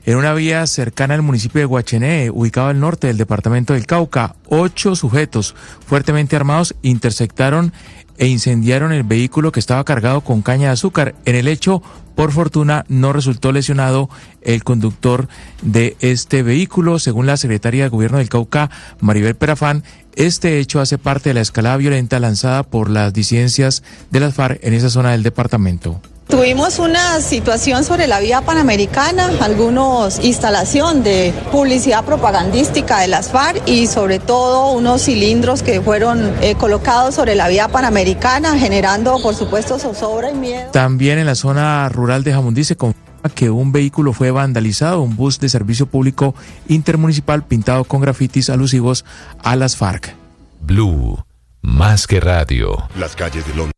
en una vía cercana al municipio de Guachené, ubicado al norte del departamento del Cauca. 8 sujetos fuertemente armados interceptaron e incendiaron el vehículo que estaba cargado con caña de azúcar. En el hecho, por fortuna, no resultó lesionado el conductor de este vehículo. Según la secretaria de Gobierno del Cauca, Maribel Perafán, este hecho hace parte de la escalada violenta lanzada por las disidencias de las FARC en esa zona del departamento. Tuvimos una situación sobre la vía panamericana, algunos instalación de publicidad propagandística de las FARC y sobre todo unos cilindros que fueron colocados sobre la vía panamericana, generando por supuesto zozobra y miedo. También en la zona rural de Jamundí se confirma que un vehículo fue vandalizado, un bus de servicio público intermunicipal pintado con grafitis alusivos a las FARC. Blue, más que radio. Las calles de Londres.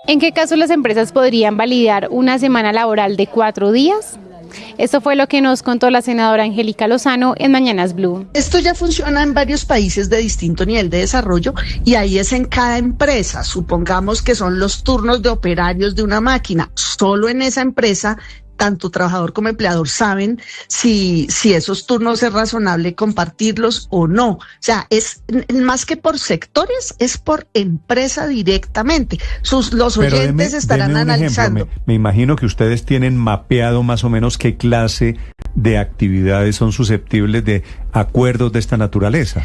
¿En qué caso las empresas podrían validar una semana laboral de 4 días? Esto fue lo que nos contó la senadora Angélica Lozano en Mañanas Blue. Esto ya funciona en varios países de distinto nivel de desarrollo y ahí es en cada empresa. Supongamos que son los turnos de operarios de una máquina. Solo en esa empresa, tanto trabajador como empleador saben si esos turnos es razonable compartirlos o no. O sea, es más que por sectores, es por empresa directamente. Los oyentes estarán analizando. Me imagino que ustedes tienen mapeado más o menos qué clase de actividades son susceptibles de acuerdos de esta naturaleza.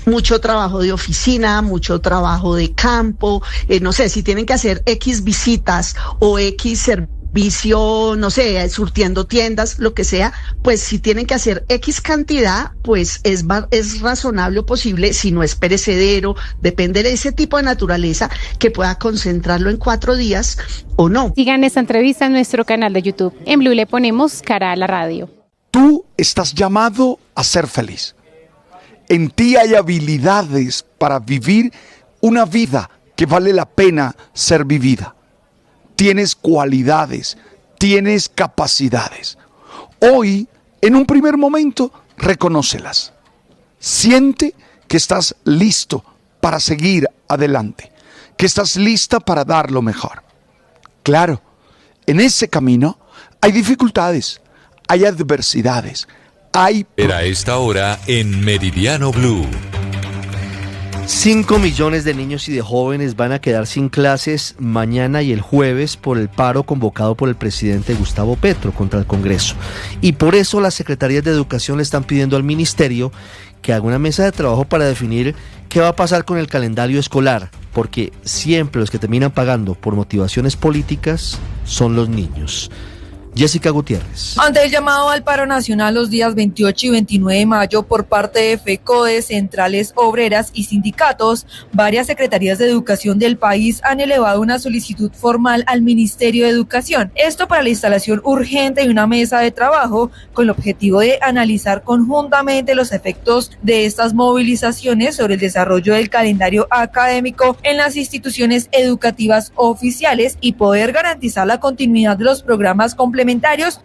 Mucho trabajo de oficina, mucho trabajo de campo, no sé, si tienen que hacer X visitas o X servicio, no sé, surtiendo tiendas, lo que sea, pues si tienen que hacer X cantidad, pues es razonable o posible, si no es perecedero, depende de ese tipo de naturaleza, que pueda concentrarlo en 4 días o no. Sigan esta entrevista en nuestro canal de YouTube. En Blue le ponemos cara a la radio. Tú estás llamado a ser feliz. En ti hay habilidades para vivir una vida que vale la pena ser vivida. Tienes cualidades, tienes capacidades. Hoy, en un primer momento, reconócelas. Siente que estás listo para seguir adelante, que estás lista para dar lo mejor. Claro, en ese camino hay dificultades, hay adversidades, hay... Era esta hora en Meridiano Blue. 5 millones de niños y de jóvenes van a quedar sin clases mañana y el jueves por el paro convocado por el presidente Gustavo Petro contra el Congreso. Y por eso las secretarías de educación le están pidiendo al ministerio que haga una mesa de trabajo para definir qué va a pasar con el calendario escolar, porque siempre los que terminan pagando por motivaciones políticas son los niños. Jessica Gutiérrez. Ante el llamado al paro nacional los días 28 y 29 de mayo por parte de FECODE, centrales obreras y sindicatos, varias secretarías de educación del país han elevado una solicitud formal al Ministerio de Educación. Esto para la instalación urgente de una mesa de trabajo con el objetivo de analizar conjuntamente los efectos de estas movilizaciones sobre el desarrollo del calendario académico en las instituciones educativas oficiales y poder garantizar la continuidad de los programas complementarios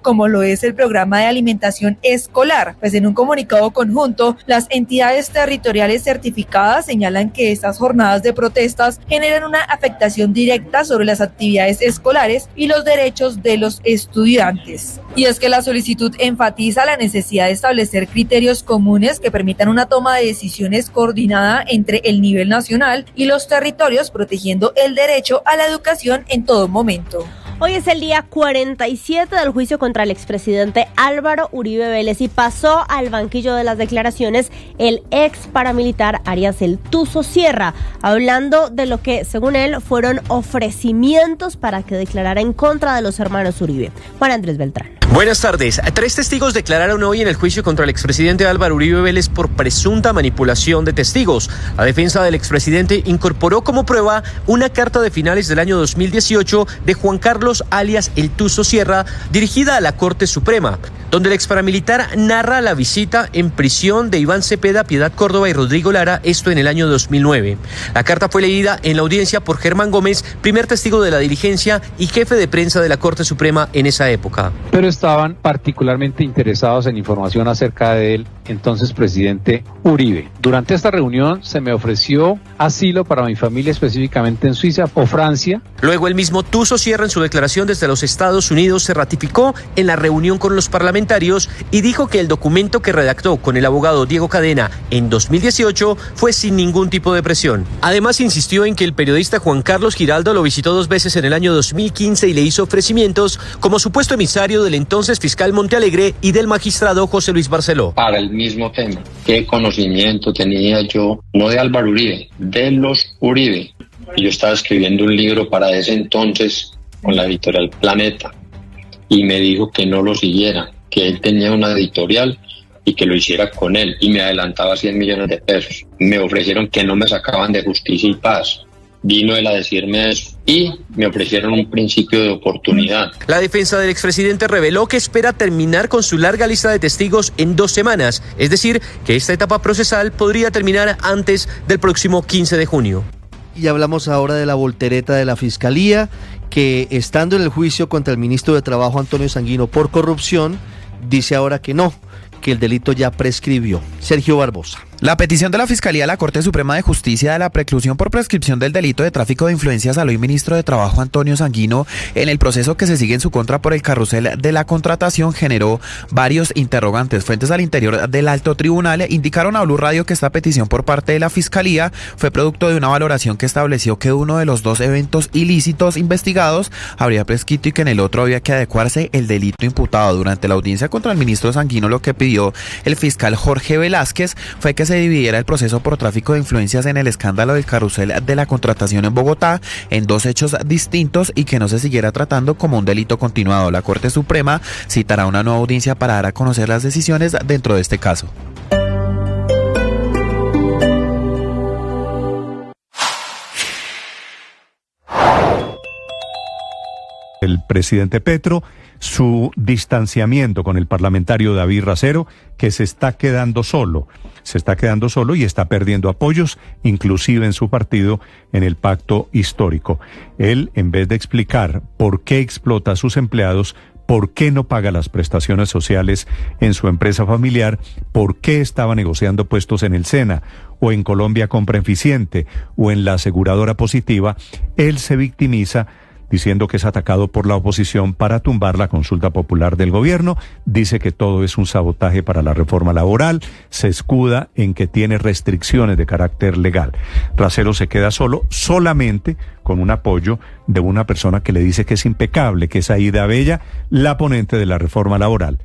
como lo es el programa de alimentación escolar. Pues en un comunicado conjunto, las entidades territoriales certificadas señalan que estas jornadas de protestas generan una afectación directa sobre las actividades escolares y los derechos de los estudiantes. Y es que la solicitud enfatiza la necesidad de establecer criterios comunes que permitan una toma de decisiones coordinada entre el nivel nacional y los territorios, protegiendo el derecho a la educación en todo momento. Hoy es el día 47 del juicio contra el expresidente Álvaro Uribe Vélez y pasó al banquillo de las declaraciones el ex paramilitar Arias El Tuzo Sierra, hablando de lo que, según él, fueron ofrecimientos para que declarara en contra de los hermanos Uribe. Juan Andrés Beltrán. Buenas tardes. 3 testigos declararon hoy en el juicio contra el expresidente Álvaro Uribe Vélez por presunta manipulación de testigos. La defensa del expresidente incorporó como prueba una carta de finales del año 2018 de Juan Carlos alias El Tuzo Sierra, dirigida a la Corte Suprema, donde el exparamilitar narra la visita en prisión de Iván Cepeda, Piedad Córdoba y Rodrigo Lara, esto en el año 2009. La carta fue leída en la audiencia por Germán Gómez, primer testigo de la diligencia y jefe de prensa de la Corte Suprema en esa época. Pero estaban particularmente interesados en información acerca del entonces presidente Uribe. Durante esta reunión se me ofreció asilo para mi familia, específicamente en Suiza o Francia. Luego el mismo Tuzo Sierra, en su declaración desde los Estados Unidos, se ratificó en la reunión con los parlamentarios y dijo que el documento que redactó con el abogado Diego Cadena en 2018 fue sin ningún tipo de presión. Además insistió en que el periodista Juan Carlos Giraldo lo visitó 2 veces en el año 2015 y le hizo ofrecimientos como supuesto emisario del entonces fiscal Montealegre y del magistrado José Luis Barceló. Para el mismo tema, ¿qué conocimiento tenía yo, no de Álvaro Uribe, de los Uribe? Yo estaba escribiendo un libro para ese entonces con la editorial Planeta y me dijo que no lo siguiera, que él tenía una editorial y que lo hiciera con él y me adelantaba 100 millones de pesos. Me ofrecieron que no me sacaban de Justicia y Paz. Vino él a decirme eso y me ofrecieron un principio de oportunidad. La defensa del expresidente reveló que espera terminar con su larga lista de testigos en 2 semanas, es decir, que esta etapa procesal podría terminar antes del próximo 15 de junio. Y hablamos ahora de la voltereta de la Fiscalía, que estando en el juicio contra el ministro de Trabajo Antonio Sanguino por corrupción, dice ahora que no, que el delito ya prescribió. Sergio Barbosa. La petición de la Fiscalía a la Corte Suprema de Justicia de la preclusión por prescripción del delito de tráfico de influencias al hoy ministro de Trabajo Antonio Sanguino en el proceso que se sigue en su contra por el carrusel de la contratación generó varios interrogantes. Fuentes al interior del alto tribunal indicaron a Blue Radio que esta petición por parte de la Fiscalía fue producto de una valoración que estableció que uno de los dos eventos ilícitos investigados habría prescrito y que en el otro había que adecuarse el delito imputado. Durante la audiencia contra el ministro Sanguino, lo que pidió el fiscal Jorge Velázquez fue que se dividiera el proceso por tráfico de influencias en el escándalo del carrusel de la contratación en Bogotá en dos hechos distintos y que no se siguiera tratando como un delito continuado. La Corte Suprema citará una nueva audiencia para dar a conocer las decisiones dentro de este caso. El presidente Petro, su distanciamiento con el parlamentario David Racero, que se está quedando solo y está perdiendo apoyos, inclusive en su partido, en el pacto histórico. Él, en vez de explicar por qué explota a sus empleados, por qué no paga las prestaciones sociales en su empresa familiar, por qué estaba negociando puestos en el SENA, o en Colombia Compra Eficiente, o en la aseguradora Positiva, él se victimiza diciendo que es atacado por la oposición para tumbar la consulta popular del gobierno, dice que todo es un sabotaje para la reforma laboral, se escuda en que tiene restricciones de carácter legal. Racero se queda solo, solamente con un apoyo de una persona que le dice que es impecable, que es Aida Abella, la ponente de la reforma laboral.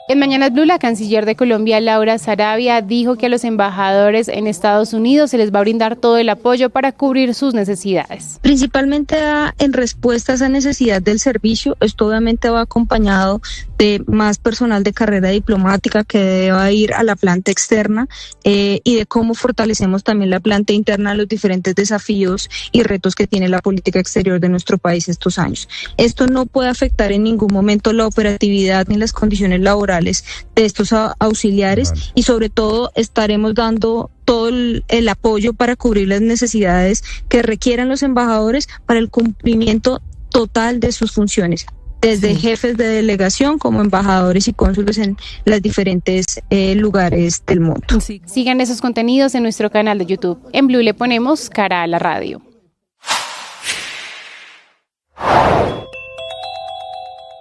En Mañanas Blue, la canciller de Colombia, Laura Sarabia, dijo que a los embajadores en Estados Unidos se les va a brindar todo el apoyo para cubrir sus necesidades. Principalmente en respuesta a esa necesidad del servicio, esto obviamente va acompañado de más personal de carrera diplomática que deba ir a la planta externa y de cómo fortalecemos también la planta interna, los diferentes desafíos y retos que tiene la política exterior de nuestro país estos años. Esto no puede afectar en ningún momento la operatividad ni las condiciones laborales de estos auxiliares y sobre todo estaremos dando todo el apoyo para cubrir las necesidades que requieran los embajadores para el cumplimiento total de sus funciones, desde jefes de delegación como embajadores y cónsules en los diferentes lugares del mundo. Sigan esos contenidos en nuestro canal de YouTube. En Blue le ponemos cara a la radio.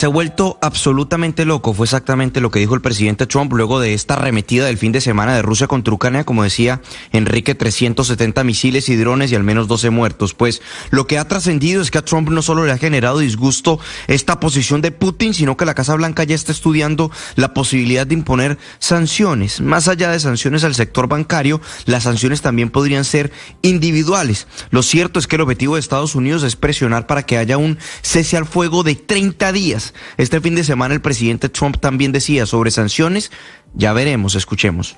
Se ha vuelto absolutamente loco, fue exactamente lo que dijo el presidente Trump luego de esta arremetida del fin de semana de Rusia contra Ucrania, como decía Enrique, 370 misiles y drones y al menos 12 muertos. Pues lo que ha trascendido es que a Trump no solo le ha generado disgusto esta posición de Putin, sino que la Casa Blanca ya está estudiando la posibilidad de imponer sanciones. Más allá de sanciones al sector bancario, las sanciones también podrían ser individuales. Lo cierto es que el objetivo de Estados Unidos es presionar para que haya un cese al fuego de 30 días. Este fin de semana el presidente Trump también decía sobre sanciones, ya veremos, escuchemos.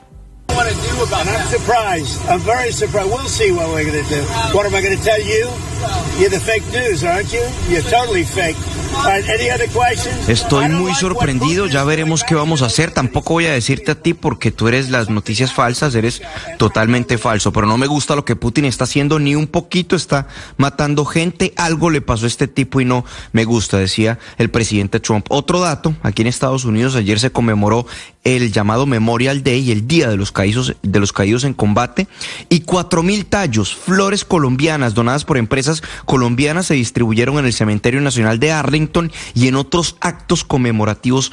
Estoy muy sorprendido, ya veremos qué vamos a hacer. Tampoco voy a decirte a ti porque tú eres las noticias falsas, eres totalmente falso, pero no me gusta lo que Putin está haciendo ni un poquito, está matando gente, algo le pasó a este tipo y no me gusta, decía el presidente Trump. Otro dato, aquí en Estados Unidos ayer se conmemoró el llamado Memorial Day, el Día de los Caídos en Combate, y 4.000 tallos, flores colombianas donadas por empresas colombianas se distribuyeron en el Cementerio Nacional de Arlington y en otros actos conmemorativos